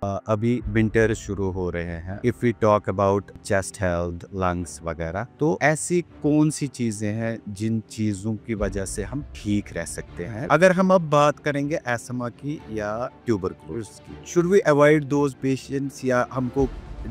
अभी विंटर शुरू हो रहे हैं। If we talk about chest health, lungs वगैरह, तो ऐसी कौन सी चीजें हैं जिन चीजों की वजह से हम ठीक रह सकते हैं? अगर हम अब बात करेंगे एस्थमा की या ट्यूबरकुलोसिस की, should we avoid those patients या हमको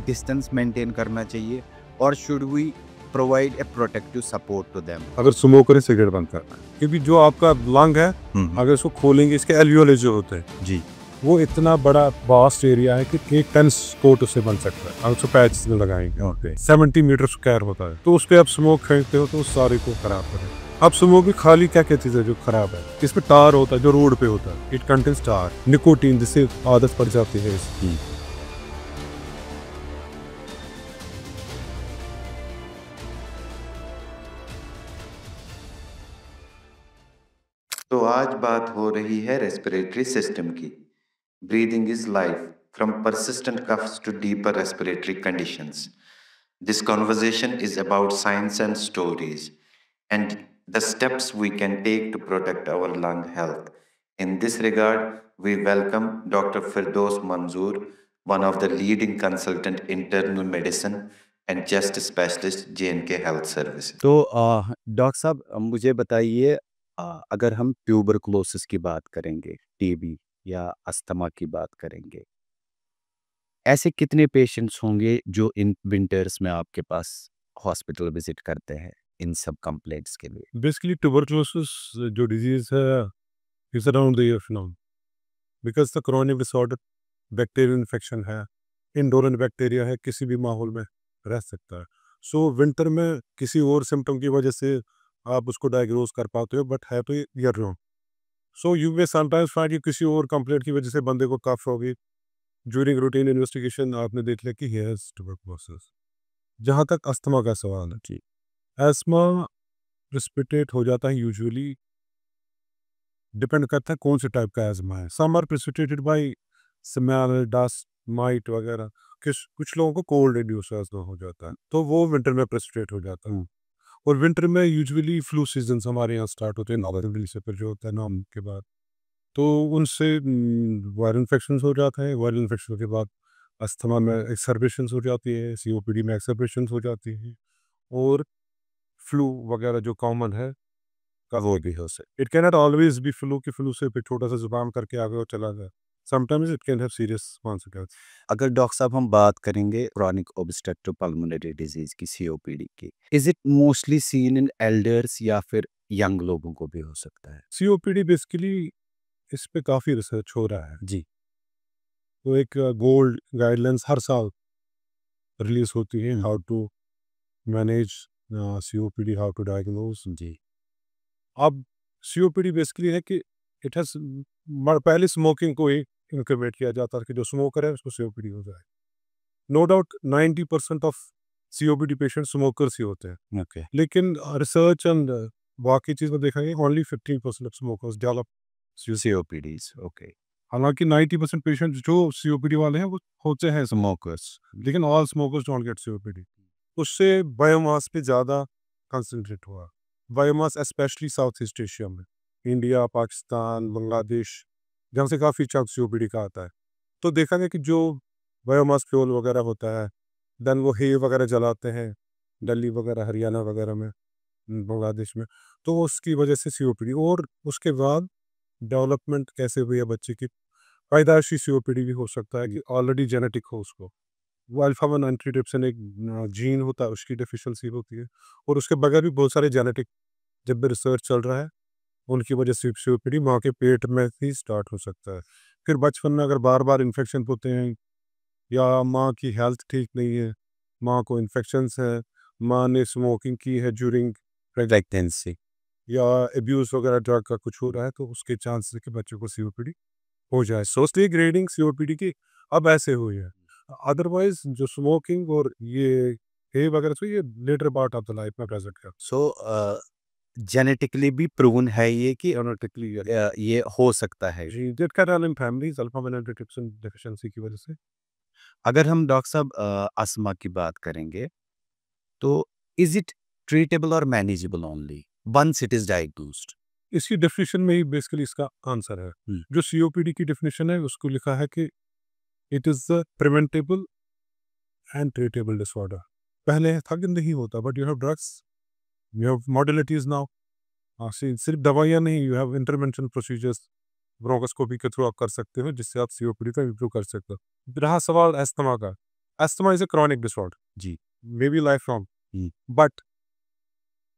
डिस्टेंस मेंटेन करना चाहिए, और should we provide a protective support to them? अगर स्मोकर सिगरेट बंद करना है, क्योंकि जो आपका लंग है अगर इसको खोलेंगे, इसके एल्वियोले जो होते हैं जी, वो इतना बड़ा वास्ट एरिया है कि एक टेनिस कोर्ट उससे बन सकता है अगर उसको पैच में लगाएंगे। 70 मीटर स्क्वायर होता है, तो उस पर आप स्मोक फेंकते हो तो उस सारे को खराब करें। अब स्मोक भी खाली क्या क्या चीज है जो खराब है, इसमें टार होता है जो रोड पे होता है, इट कंटेन्स टार, निकोटीन, जिससे आदत पड़ जाती है इसकी। तो आज बात हो रही है रेस्पिरेटरी सिस्टम की। Breathing is life, from persistent coughs to deeper respiratory conditions. This conversation is about science and stories and the steps we can take to protect our lung health. In this regard, we welcome Dr. Firdaus Manzoor, one of the leading consultant internal medicine and chest specialist J&K Health Services. तो doctor साहब, मुझे बताइए, अगर हम tuberculosis की बात करेंगे, TB या अस्थमा की बात करेंगे, ऐसे कितने पेशेंट्स होंगे जो इन विंटर्स में आपके पास हॉस्पिटल विजिट करते हैं इन सब कंप्लेंट्स के लिए? बेसिकली ट्यूबरकुलोसिस जो डिजीज है is around the year phenomenon, because the chronic disorder bacterial infection है, इंडोरेंट बैक्टीरिया है, किसी भी माहौल में रह सकता है। सो विंटर में किसी और सिम्टम की वजह से आप उसको डायग्नोज कर पाते हो, बट है तो year round. So you may sometimes find कि किसी और कंप्लेंट की वजह से बंदे को कफ होगी, ड्यूरिंग रूटीन इन्वेस्टिगेशन आपने देख लिया कि ही हैज ट्यूबरकुलोसिस। जहाँ तक अस्थमा का सवाल है, जी, एस्मा प्रेसिपिटेट हो जाता है यूजुअली, डिपेंड करता है कौन से टाइप का एस्मा है। Some are precipitated by smell, dust, mite वगैरह। कुछ लोगों को कोल्ड इंड्यूस एस्मा हो जाता है, तो वो विंटर में प्रेसिपिटेट हो जाता है। और विंटर में यूजुअली फ्लू सीजन हमारे यहाँ स्टार्ट होते हैं नवंबर से, फिर जो होता है नवंबर के बाद, तो उनसे वायरल इन्फेक्शन हो जाता है। वायरल इन्फेक्शन के बाद अस्थमा में एक्सर्बेशन हो जाती है, सीओपीडी में एक्सर्बेशन हो जाती है, और फ्लू वगैरह जो कॉमन है का वो भी हो सकता है। It can not always be flu की फ्लू से फिर छोटा सा जुकाम करके आगे वो चला जाए। Sometimes it can have serious consequence. अगर डॉक्टर साहब हम बात करेंगे क्रॉनिक ऑब्स्ट्रक्टिव पल्मोनरी डिजीज की, सीओपीडी की, is it mostly seen in elders या फिर यंग लोगों को भी हो सकता है? सीओपीडी बेसिकली इस पे काफ़ी रिसर्च हो रहा है। जी, तो एक गोल्ड गाइडलाइंस हर साल रिलीज होती है, how to manage COPD, how to diagnose. जी, अब सीओपीडी बेसिकली है कि इट हैज, पहले स्मोकिंग को ही इंक्रीमेट किया जाता है कि जो स्मोकर है उसको सीओपीडी हो जाए। No doubt 90% of COPD patient smokers ही होते हैं, ओके, लेकिन रिसर्च एंड बाकी चीज़ में देखा गया only 15% of smokers develop. COPDs, okay, हालांकि 90% पेशेंट जो सीओपीडी वाले हैं वो होते हैं स्मोकर्स, लेकिन all smokers don't get COPD. उससे बायोमास पे ज़्यादा कंसंट्रेट हुआ। Biomass specially south east Asia में, इंडिया, पाकिस्तान, बांग्लादेश, जहाँ से काफ़ी चंक सीओपीडी का आता है। तो देखा गया कि जो बायोमास फ्यूल वगैरह होता है, देन वो हे वगैरह जलाते हैं दिल्ली वगैरह, हरियाणा वगैरह में, बांग्लादेश में, तो उसकी वजह से सीओपीडी। और उसके बाद डेवलपमेंट कैसे हुई है बच्चे की, पैदाइशी सीओपीडी भी हो सकता है कि ऑलरेडी जेनेटिक हो उसको। वो अल्फा 1 एंटीट्रिप्सिन एक जीन होता है, उसकी डेफिशिएंसी होती है। और उसके बगैर भी बहुत सारे जेनेटिक, जब भी रिसर्च चल रहा है, उनकी वजह से सीओपीडी माँ के पेट में ही स्टार्ट हो सकता है। फिर बचपन में अगर बार बार इन्फेक्शन होते हैं, या माँ की हेल्थ ठीक नहीं है, माँ को इन्फेक्शंस है, माँ ने स्मोकिंग की है ड्यूरिंग प्रेगनेंसी, या एब्यूज वगैरह ड्रग का कुछ हो रहा है, तो उसके चांसेस है कि बच्चों को सीओपीडी हो जाए। सोचती ग्रेडिंग सीओपीडी की अब ऐसे हुई है। अदरवाइज जो स्मोकिंग और ये वगैरह, तो ये later part of the life में प्रेजेंट है। सो जेनेटिकली भी प्रूवन है ये कि जेनेटिकली ये हो सकता है। जी, that can run in families alpha 1 antitrypsin deficiency की वजह से। अगर हम डॉक्टर साहब अस्थमा की बात करेंगे, तो इज इट ट्रीटेबल और manageable only once it is diagnosed? इसकी डेफिनेशन में ही बेसिकली इसका आंसर है। जो सीओपीडी की डेफिनेशन है उसको लिखा है कि it is a preventable and treatable disorder. पहले था कि नहीं होता, but you have drugs, you have modalities now. हाँ, सिर्फ दवाइयाँ नहीं, you have intervention procedures bronchoscopy के थ्रू आप कर सकते हो, जिससे आप सीओपीडी का इम्प्रूव कर सकते हो। रहा सवाल अस्थमा का, asthma is a chronic disorder, जी। May be life long, hmm. But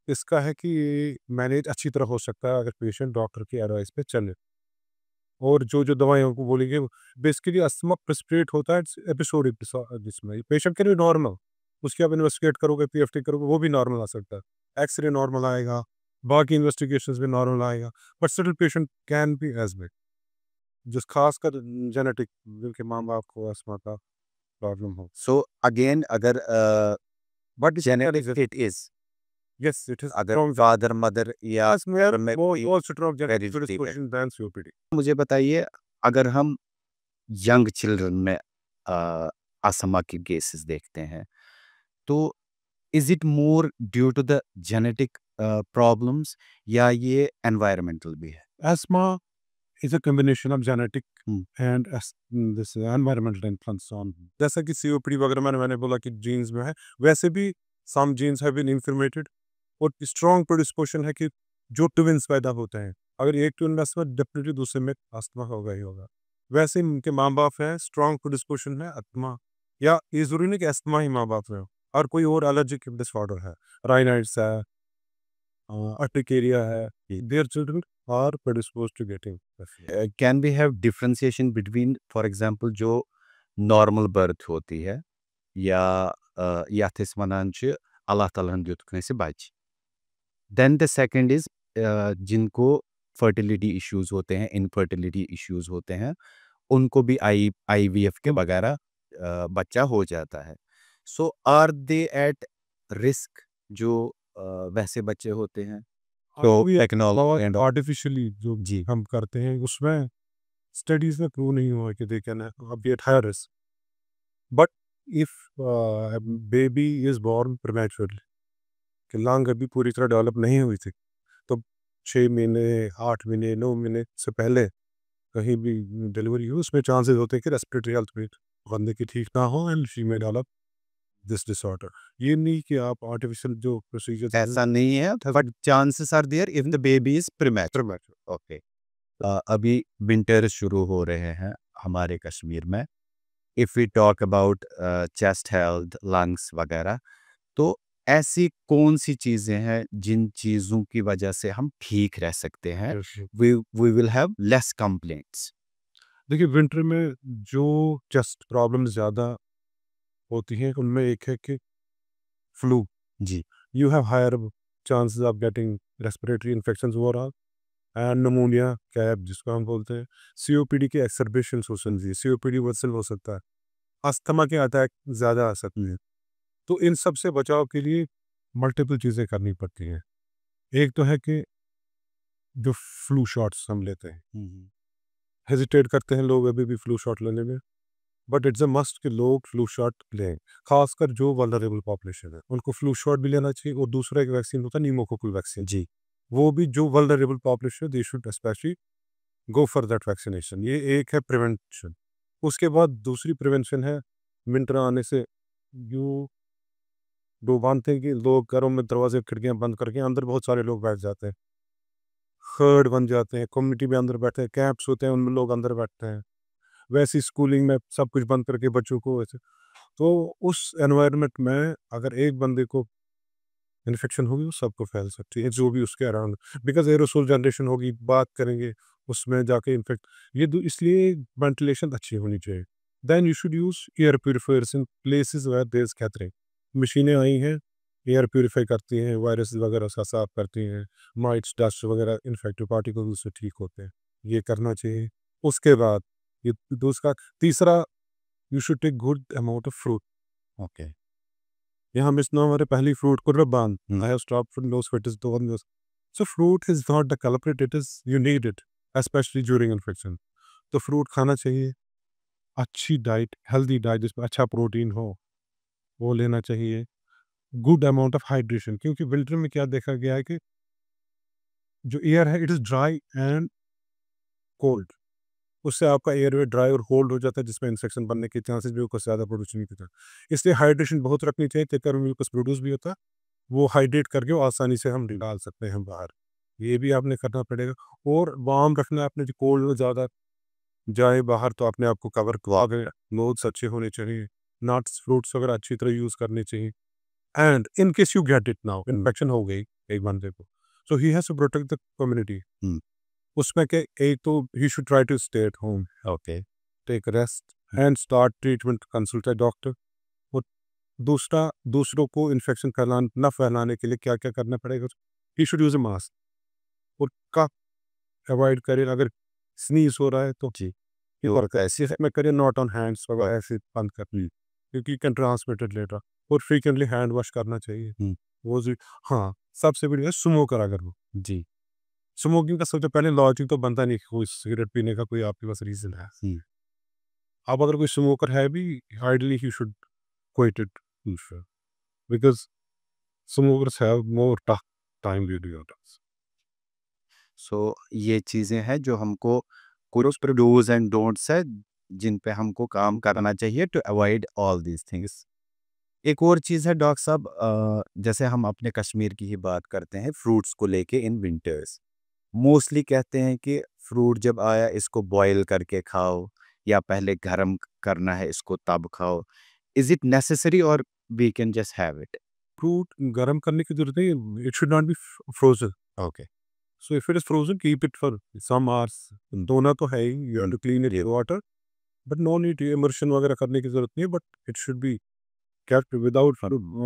इसका है कि मैनेज अच्छी तरह हो सकता है अगर पेशेंट डॉक्टर की एडवाइस पे चले, और जो जो दवाइयों को बोलेंगे बेसिकली अस्थमा प्रिस्क्राइब होता है एपिसोडिक, जिसमें पेशेंट के लिए नॉर्मल, उसकी आप इन्वेस्टिगेट करोगे, पीएफटी करोगे, वो भी नॉर्मल आ सकता है, एक्सरे नॉर्मल आएगा, बाकी इन्वेस्टिगेशंस भी नॉर्मल आएगा, but still patient can be as big, जिस खासकर जेनेटिक, जिनके माँ बाप को अस्थमा का प्रॉब्लम हो। सो अगेन अगर but genetic it is, yes it is अगर फादर मदर या में वो कोई also strong very genetic deep है। Predisposition then COPD. मुझे बताइए, अगर हम यंग चिल्ड्रन में अस्थमा की केसेस देखते हैं, तो is it more due to the genetic problems या ये एनवायरमेंटल भी है? Asthma is a combination of genetic Hmm. and this environmental influence on, जैसा कि सीओपीडी वगैरह मैंने बोला कि जीन्स में है, वैसे भी सम जीन्स हैव बीन इन्फॉर्मेटेड, और स्ट्रॉन्ग प्रेडिस्पोजिशन है कि जो ट्विंस पैदा होते हैं, अगर एक ट्विन में अस्थमा, डेफिनेटली दूसरे में अस्थमा होगा ही होगा। वैसे ही उनके माँ बाप हैं, स्ट्रॉन्ग प्रेडिस्पोजिशन है अस्थमा, या ये जरूरी नहीं कि अस्थमा ही माँ बाप में हो, और कोई और एलर्जिक डिसऑर्डर है, राइनाइड्स है, अर्टिकेरिया है, their children are predisposed to getting asthma. Can be have differentiation between, for example, जो नॉर्मल बर्थ होती है या यथ वनान अल्लाह ताला दित कंसे बच, देन द सेकंड इज जिनको फर्टिलिटी इश्यूज होते हैं, इनफर्टिलिटी इश्यूज होते हैं, उनको भी आईवीएफ के वगैरह बच्चा हो जाता है। सो आर दे एट रिस्क जो वैसे बच्चे होते हैं? तो टेक्नोलॉजी एंड आर्टिफिशियली जो जी हम करते हैं उसमें स्टडीज में प्रूव नहीं हुआ कि they can be at higher risk, but if baby is born prematurely, कि लंग अभी पूरी तरह डेवलप नहीं हुई थी, तो 6 महीने, 8 महीने, 9 महीने से पहले कहीं भी डिलीवरी हो, उसमें चांसेस होते हैं कि रेस्पिरेटरी हेल्थ में बंदे की ठीक ना हो, एंड शी में डेवलप दिस डिसऑर्डर। ये नहीं कि आप आर्टिफिशियल जो प्रोसीजर ऐसा नहीं है, but chances are there if the baby is premature. Okay. अभी विंटर शुरू हो रहे हैं हमारे कश्मीर में। If we talk about chest health, lungs वगैरह, तो ऐसी कौन सी चीज़ें हैं जिन चीज़ों की वजह से हम ठीक रह सकते हैं? We will have less complaints. देखिए विंटर में जो चेस्ट प्रॉब्लम ज़्यादा होती हैं उनमें एक है कि फ्लू, जी। You have higher chances of getting respiratory infections overall, and pneumonia CAP जिसको हम बोलते हैं, सीओपीडी के एक्सरबेशंस हो सकती है, सीओपीडी वर्सन हो सकता है, अस्थमा के अटैक ज़्यादा आ सकते हैं। तो इन सब से बचाव के लिए मल्टीपल चीज़ें करनी पड़ती हैं। एक तो है कि जो फ्लू शॉट्स हम लेते हैं, हेजिटेट करते हैं लोग अभी भी फ्लू शॉट लेने में, बट इट्स अ मस्ट कि लोग फ्लू शॉट लें, खासकर जो वल्नरेबल पॉपुलेशन है उनको फ्लू शॉट भी लेना चाहिए, और दूसरा एक वैक्सीन होता है न्यूमोकोकल वैक्सीन, जी। वो भी जो vulnerable population they should specially go for that vaccination. ये एक है प्रिवेंशन। उसके बाद दूसरी प्रिवेंशन है विंटर आने से, यू दो बांधते हैं कि लोग घरों में दरवाजे खिड़कियां बंद करके अंदर बहुत सारे लोग बैठ जाते हैं, हर्ड बन जाते हैं, कम्युनिटी में अंदर बैठते हैं, कैंप्स होते हैं उनमें लोग अंदर बैठते हैं, वैसी स्कूलिंग में सब कुछ बंद करके बच्चों को वैसे, तो उस एनवायरनमेंट में अगर एक बंदे को इन्फेक्शन होगी वो सबको फैल सकती है, जो भी उसके अराउंड, बिकॉज एरोसोल जनरेशन होगी, बात करेंगे उसमें जाके इन्फेक्ट, ये इसलिए वेंटिलेशन अच्छी होनी चाहिए। Then you should use air purifiers in places where there is gathering, मशीनें आई हैं एयर प्योरीफाई करती हैं, वायरस वगैरह सा साफ करती हैं, माइट्स डस्ट वगैरह इन्फेक्टिव पार्टिकल्स उससे ठीक होते हैं, ये करना चाहिए। उसके बाद ये दूसरा, तीसरा, you should take good amount of fruit. Okay. यहाँ मिस ना हमारे पहली फ्रूट को रबान, I have stopped from those fitness the one, so fruit is not the culprit, it is you need it specially during infection. तो fruit खाना चाहिए, अच्छी डाइट, हेल्दी डाइट जिसमें अच्छा प्रोटीन हो वो लेना चाहिए, गुड अमाउंट ऑफ हाइड्रेशन, क्योंकि विंटर में क्या देखा गया है कि जो एयर है it is dry and cold, उससे आपका एयरवे ड्राई और होल्ड हो जाता है, जिसमें इन्फेक्शन बनने के चांसेस भी कुछ ज़्यादा प्रोड्यूस नहीं होता। इसलिए हाइड्रेशन बहुत रखनी चाहिए, तेकर म्यूकस प्रोड्यूस भी होता है, वो हाइड्रेट करके वो आसानी से हम निकाल सकते हैं बाहर। ये भी आपने करना पड़ेगा। और वार्म रखना है अपने, जो कोल्ड में ज़्यादा जाए बाहर तो अपने आप को कवर करवा के, क्लोथ्स अच्छे होने चाहिए, नट्स फ्रूट्स वगैरह अच्छी तरह यूज़ करने चाहिए। And in case you get it now, infection हो गई एक बंदे को, so he has to protect the community. Hmm. उसमें के एक तो he should try to stay at home, okay. Take rest and start treatment, consult a doctor. और दूसरा, दूसरों को इन्फेक्शन फैलान ना फैलाने के लिए क्या क्या करना पड़ेगा, he should use a mask. और कफ अवॉइड करें, अगर स्नीज हो रहा है तो जी। और ऐसे में करें, नॉट ऑन हैंड्स वगैरह ऐसे बंद कर, क्योंकि कैन ट्रांसमिटेड लेटर। और फ्रीक्वेंटली हैंड वॉश करना चाहिए। वो जी, हाँ, सबसे बड़ी है स्मोकर, अगर वो जी। स्मोकिंग का सबसे पहले लॉजिक तो बनता नहीं कि कोई सिगरेट पीने का कोई आपके पास रीजन है। अब अगर कोई स्मोकर है भी, ideally he should quit it, because smokers have more tough time with the others. सो ये चीज़ें हैं जो हमको कुछ डूज एंड डोंट्स है जिन पे हमको काम करना चाहिए to avoid all these things. एक और चीज़ है डॉक्टर साहब, जैसे हम अपने कश्मीर की ही बात करते हैं फ्रूट्स को लेके इन विंटर्स, मोस्टली कहते हैं कि फ्रूट जब आया इसको बॉयल करके खाओ या पहले गर्म करना है इसको तब खाओ। इज इट नेसेसरी और we can just have it? Fruit गर्म करने की जरूरत नहीं, it should not be frozen. Okay. So if it is frozen, keep it for some hours. धोना तो है ही, you have to clean it water, but no need immersion वगैरह करने की जरूरत नहीं है, but it should be kept without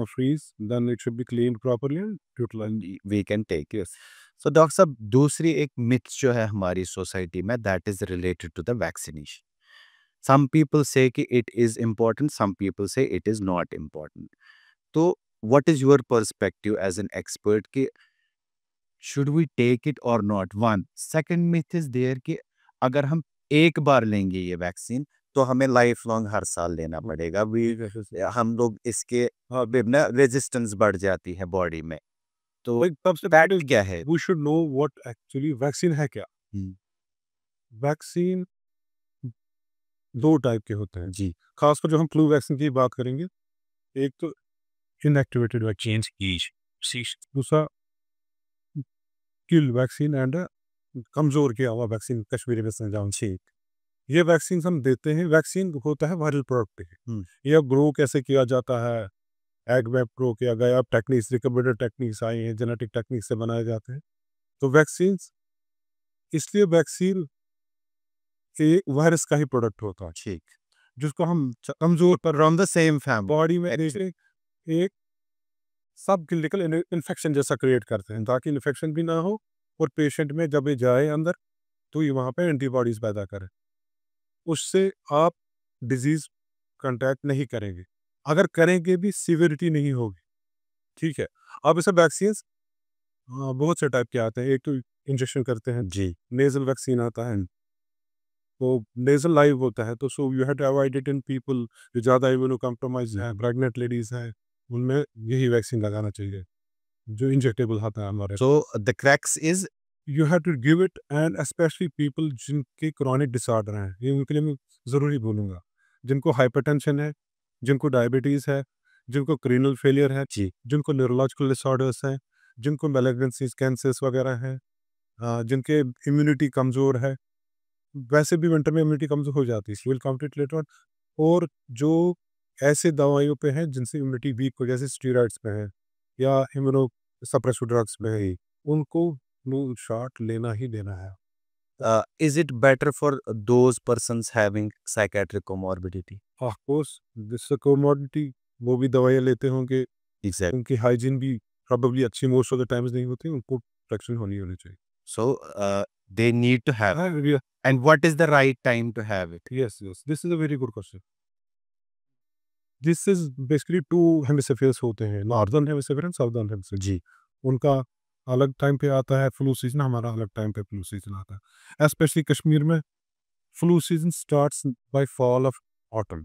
freeze, then it should be cleaned properly and utilized. We can take yes. सो डॉक्टर साहब, दूसरी एक मिथ जो है हमारी सोसाइटी में, that is related to the vaccination. Some people say कि it is important, some people say it is not important. तो what is your perspective as an expert कि शुड वी टेक इट और not? One second myth is there कि अगर हम एक बार लेंगे ये वैक्सीन तो हमें लाइफ लॉन्ग हर साल लेना पड़ेगा। वी हम लोग इसके ना रेजिस्टेंस बढ़ जाती है बॉडी में। तो Like, सबसे फैक्ट पहले क्या है? we should know what actually vaccine है क्या। हम्म, वैक्सीन दो टाइप के होते हैं, जी। खासकर जो हम फ्लू वैक्सीन की बात करेंगे। एक तो इनएक्टिवेटेड वैक्सीन, दूसरा किल वैक्सीन एंड कमजोर किया हुआ वैक्सीन, कश्मीरी में समझाऊं। ठीक। ये वैक्सीन हम देते हैं, वैक्सीन होता है वायरल प्रोडक्ट है। ये ग्रो कैसे किया जाता है, एग में ग्रो किया गया, अब टेक्निक्स, रिकमेंडेड टेक्निक्स आई हैं, जेनेटिक टेक्निक से बनाए जाते हैं। तो वैक्सीन, इसलिए वैक्सीन एक वायरस का ही प्रोडक्ट होता है, ठीक। जिसको हम कमजोर पर from the same family. Body में एक सब क्लिनिकल इन्फेक्शन जैसा क्रिएट करते हैं, ताकि इन्फेक्शन भी ना हो और पेशेंट में जब ये जाए अंदर तो ये वहाँ पे एंटीबॉडीज पैदा करे, उससे आप डिजीज कंटैक्ट नहीं करेंगे। अगर करेंगे भी सीवियरिटी नहीं होगी। ठीक है। अब इसे वैक्सीन बहुत से टाइप के आते हैं। एक तो इंजेक्शन करते हैं, जी। नेजल वैक्सीन आता है, तो नेजल लाइव होता है, तो so you have to avoid it in people जो ज़्यादा इम्यूनो कॉम्प्रोमाइज हैं, प्रेग्नेंट लेडीज हैं, उनमें यही वैक्सीन लगाना चाहिए जो इंजेक्टेबल आता है हमारे। So the crux is you have to give it, and specially people जिनके क्रॉनिक डिसऑर्डर हैं, ये उनके लिए मैं ज़रूरी बोलूँगा, जिनको हाइपरटेंशन है, जिनको डायबिटीज़ है, जिनको क्रीनल फेलियर है, जी। जिनको न्यूरोलॉजिकल डिसऑर्डर्स हैं, जिनको मैलिग्नेंसीज, कैंसर्स वगैरह हैं, जिनके इम्यूनिटी कमज़ोर है। वैसे भी विंटर में इम्यूनिटी कमज़ोर हो जाती है, will come to it later on. और जो ऐसे दवाइयों पे हैं जिनसे इम्यूनिटी वीक हो, जैसे स्टीरॉइड्स पे हैं या इम्यूनो सप्रेसिव ड्रग्स पे है, उनको फ्लू शॉट लेना ही लेना है। Is it better for those persons having psychiatric comorbidity? Of course, जिससे कोमोडिटी वो भी दवाइयाँ लेते होंगे, एग्जैक्ट। उनकी हाइजीन भी प्रोबेबली अच्छी मोस्ट ऑफ द टाइम्स नहीं होती, उनको प्रोटेक्शन होनी चाहिए। So they need to have, and what is the right time to have it? Yes yes, this is a very good question. This is basically two hemispheres होते हैं, northern hemisphere and southern hemisphere. जी। उनका अलग time पे आता है flu season, हमारा अलग टाइम पे फ्लू सीजन आता है। स्पेशली कश्मीर में flu season starts by fall of autumn.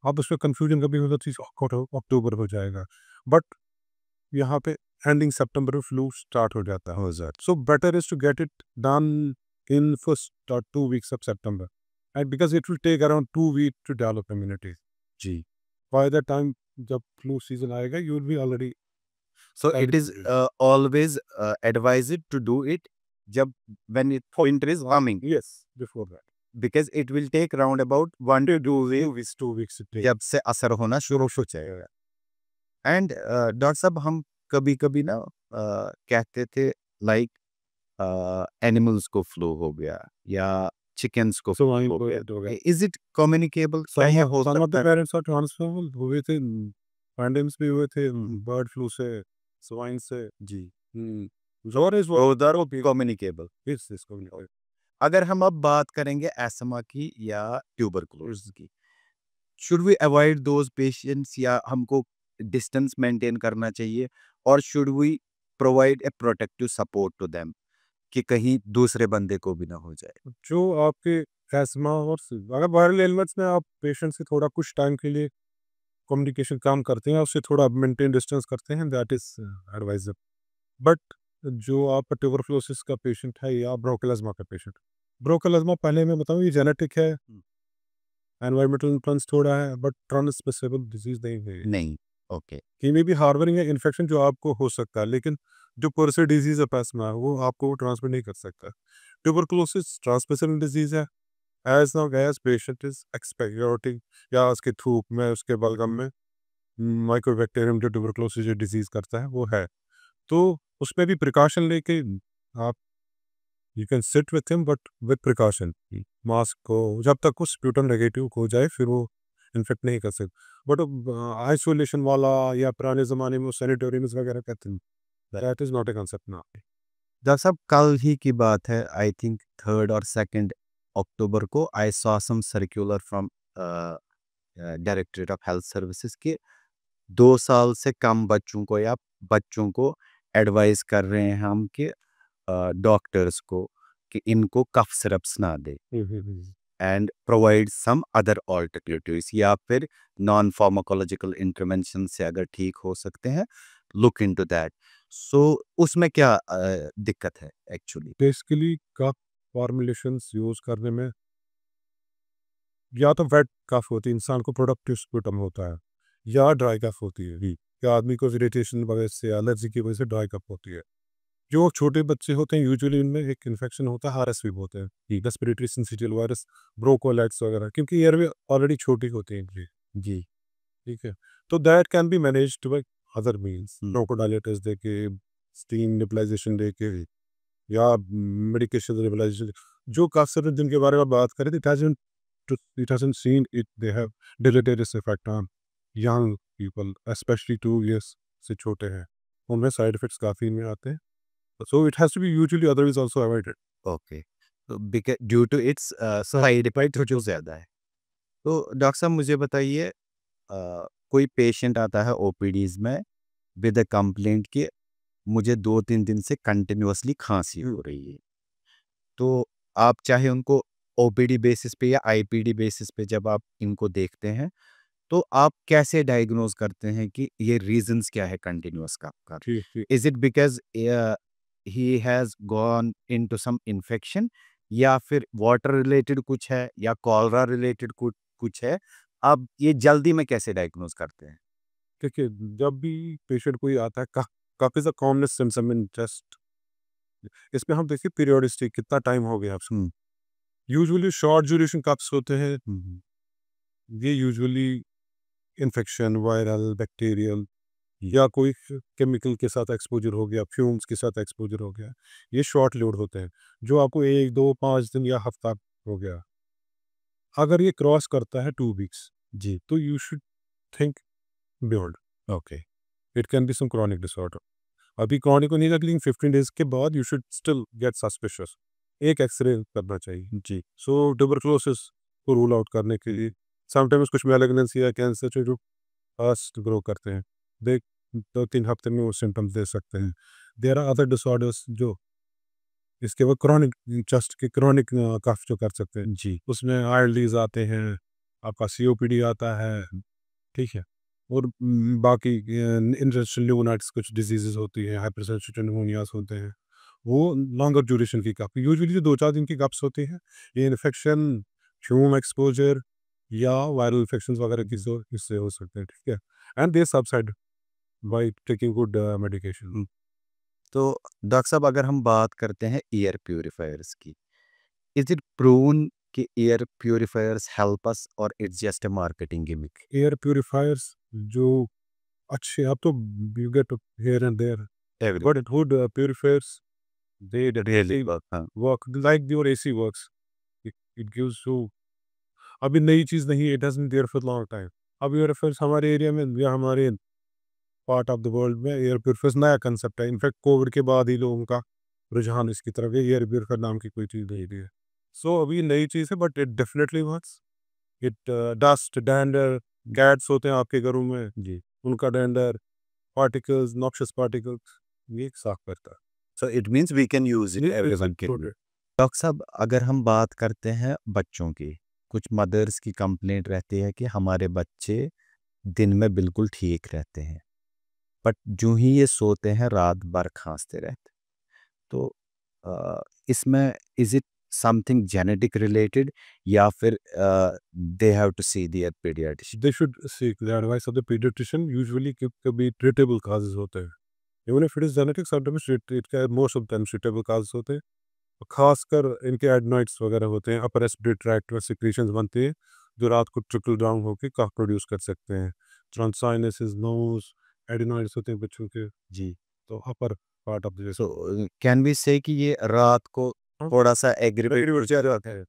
अब उसमें कंफ्यूजन कभी होता चीज अक्टूबर हो जाएगा, बट यहाँ पे एंडिंग सितंबर में फ्लू स्टार्ट हो जाता है। हो जाता। So better is to get it done in first 2 weeks of September, and because it will take around 2 weeks to develop immunity. जी. By that time, जब flu season आएगा, you will be already So started it is to use. always advised to do it जब when it winter is coming, Yes, before that. because it will take round about 1 to 2 weeks 2 weeks it takes. जब से असर होना शुरू हो जाएगा. And doctor साहब हम कभी कभी ना कहते थे लाइक एनिमल्स को फ्लू हो गया या चिकन्स को फ्लू Swine हो को गया. हो गया. Is it communicable? Some of the parents are transferable हुए थे, pandemics भी हुए थे, बर्ड फ्लू से, स्वाइन से. जी. जोर इज कम्युनिकेबल. communicable. अगर हम अब बात करेंगे एस्थमा की या ट्यूबरकुलोसिस की, should we avoid those patients या हमको डिस्टेंस मेंटेन करना चाहिए, और should we provide a protective support to them कि कहीं दूसरे बंदे को भी ना हो जाए? जो आपके एस्मा और अगर वायरल एलिमेंट्स में आप पेशेंट से थोड़ा कुछ टाइम के लिए कम्युनिकेशन काम करते हैं, उससे थोड़ा मेंटेन डिस्टेंस करते हैं, दैट इज एडवाइजेबल. बट जो आपका ट्यूबरकुलोसिस का पेशेंट है या ब्रोंकोएल्मा का पेशेंट, ब्रोंकोएल्मा पहले मैं बताऊं ये जेनेटिक है, एनवायरमेंटल इन्फ्लुएंस थोड़ा है, बट ट्रांसमिसेबल डिजीज नहीं है. नहीं. ओके. कि मे बी हार्बरिंग है इन्फेक्शन जो आपको हो सकता है, लेकिन जो पर्सनल डिजीज है एस्मा वो आपको ट्रांसमिट नहीं कर सकता. ट्यूबरकुलोसिस ट्रांसमिसेबल डिजीज है as long as patient is expecting या उसके थूक में, उसके बलगम में माइक्रोबैक्टीरियम जो ट्यूबरकुलोसिस जो डिजीज करता है वो है. तो उसमें भी प्रिकॉशन लेके आप you can sit with him, but with precaution. Mask को जब तक वो स्प्यूटम नेगेटिव हो जाए फिर वो इन्फेक्ट नहीं कर सकते. बट आइसोलेशन वाला या पुराने ज़माने में सैनिटोरियम्स वगैरह कहते हैं, that is not a concept ना. डॉक्टर साहब कल ही की बात है, आई थिंक 3rd और 2nd अक्टूबर को I saw some circular from directorate of health services के 2 साल से कम बच्चों को या बच्चों को एडवाइस कर रहे हैं हम कि डॉक्टर्स को कि इनको कफ सिरप्स ना दे and provide some other alternatives, या फिर नॉन फार्माकोलॉजिकल इंटरवेंशन से अगर ठीक हो सकते हैं, लुक इनटू दैट. सो उसमें क्या दिक्कत है एक्चुअली? बेसिकली कफ फॉर्मुलेशंस यूज़ करने में या तो वेट कफ होती है, इंसान को प्रोडक्टिव स्पूटम होता है, या ड्राई कफ होती है. या आदमी को इरिटेशन वजह से, एलर्जी की वजह से ड्राई कफ होती है. जो छोटे बच्चे होते हैं यूजुअली उनमें एक इन्फेक्शन होता है, आरएसवी बोलते हैं, रेस्पिरेटरी सिंसिटियल वायरस, ब्रोंकोलाइटिस वगैरह, क्योंकि एयरवे ऑलरेडी छोटी होती है इनकी. जी. ठीक है, तो that can be managed by other means, hmm. Bronchodilators देके, स्टीम नेबुलाइजेशन देके, या मेडिकेशन नेबुलाइजेशन. जो कफ सिरप जिनके बारे में बात करें, it hasn't seen it, they have deleterious effect on young people, especially 2 years से छोटे हैं, उनमें साइड इफेक्ट्स काफ़ी इनमें आते हैं. So it has to be usually otherwise also avoided. Okay. तो due to its side effect जो ज़्यादा है. तो डॉक्टर साहब मुझे बताइए, कोई पेशेंट आता है ओपीडीज में विद अ कंप्लेंट कि मुझे 2-3 दिन से कंटिन्यूअसली खांसी हो रही है, तो आप चाहे उनको ओपीडी बेसिस पे या आईपीडी बेसिस पे जब आप इनको देखते हैं, तो आप कैसे डायग्नोज करते हैं कि ये रीजंस क्या है कंटिन्यूअस का? ठीक. Is it because he has gone into some infection, या फिर वाटर रिलेटेड कुछ है, या कॉलरा रिलेटेड कुछ है? आप ये जल्दी में कैसे डायग्नोज करते हैं? देखिए, जब भी पेशेंट कोई आता है, cough is a commonest symptom in chest. इसमें हम देखिए पीरियोडिसिटी, कितना टाइम हो गया आपसे. यूजुअली शॉर्ट ड्यूरेशन कफ्स होते हैं. ये यूजुअली इन्फेक्शन, वायरल, बैक्टीरियल, या कोई केमिकल के साथ एक्सपोजर हो गया, फ्यूम्स के साथ एक्सपोजर हो गया, ये शॉर्ट लिव्ड होते हैं, जो आपको 1, 2, 5 दिन या हफ्ता हो गया. अगर ये क्रॉस करता है 2 वीक्स, जी. तो you should think beyond. Okay. It can be some chronic disorder. अभी क्रॉनिक को नहीं लगा, लेकिन 15 डेज के बाद you should still get suspicious. एक एक्सरे करना चाहिए. जी. सो ट्यूबरकुलोसिस को रूल आउट करने के लिए समटाइम्स कुछ मैलिग्नेंसी या कैंसर जो फास्ट ग्रो करते हैं, दे 2-3 हफ्ते में वो सिम्टम्स दे सकते हैं. देयर आर अदर डिसऑर्डर्स जो इसके वो क्रॉनिक चेस्ट के क्रॉनिक कफ जो कर सकते हैं. जी. उसमें आईएलडीज आते हैं, आपका सीओपीडी आता है. ठीक है, और बाकी इंटरस्टिशियल न्यूमोनाइटिस कुछ डिजीजेस होती हैं, हाइपरसेंसिटिव न्यूमोनियास होते हैं, वो लॉन्गर ड्यूरेशन की कफ, यूजुअली जो 2-4 दिन की कफ्स होती हैं, ये इन्फेक्शन, ह्यूम एक्सपोजर या वायरल इन्फेक्शंस वगैरह की इससे हो सकते हैं, ठीक है? And they subside by taking good medication. तो डॉक्टर साहब अगर हम बात करते हैं एयर प्यूरिफायर्स की, इज इट प्रूवन कि एयर प्यूरिफायर्स हेल्प अस और it's just a marketing gimmick? Air purifiers जो अच्छे, अब तो you get here and there, every but good purifiers, they really definitely work, हाँ। Work like your AC works. It it gives you, अभी नई चीज़ नहीं है, it has been there for long time. अब एयर प्यूरिफायर्स हमारे area में या हमारे पार्ट ऑफ द वर्ल्ड में एयर प्यूरिफायर्स नया कंसेप्ट है। इनफैक्ट कोविड के बाद ही लोगों का रुझान इसकी तरफ है, एयर प्यूरिफायर नाम की कोई चीज़ नहीं थी। सो अभी नई चीज़ है, but it definitely works. It dust, dander, cats होते हैं आपके घरों में, जी। उनका डैंडर, पार्टिकल्स, नॉक्शियस पार्टिकल्स, ये साफ करता है। So it means we can use it ये एवरीवन कैन। good है। डॉक्टर साहब अगर हम बात करते हैं बच्चों की, कुछ मदर्स की कंप्लेंट रहती है कि हमारे बच्चे दिन में बिल्कुल ठीक रहते हैं, बट जो ही ये सोते हैं रात भर खांसते रहते। तो इसमें is it something genetic related या फिर they have to see their paediatrician? They should seek the advice of the pediatrician, usually कभी treatable causes होते हैं। Even if it is genetic, sometimes it can, most of them treatable causes होते हैं। और खासकर इनके एडनॉइड्स वगैरह होते हैं, अपर रेस्पिरेटरी ट्रैक्ट में सिक्रीशंस बनती है जो रात को ट्रिकल डाउन होकर कफ प्रोड्यूस कर सकते हैं। ट्रांसाइनसिस, नोज, एडिनॉइड्स होते हैं बच्चों के, जी। तो upper part of the so can we say कि ये रात को थोड़ा सा एग्रीवेट एग्रीवेट किया जाता है।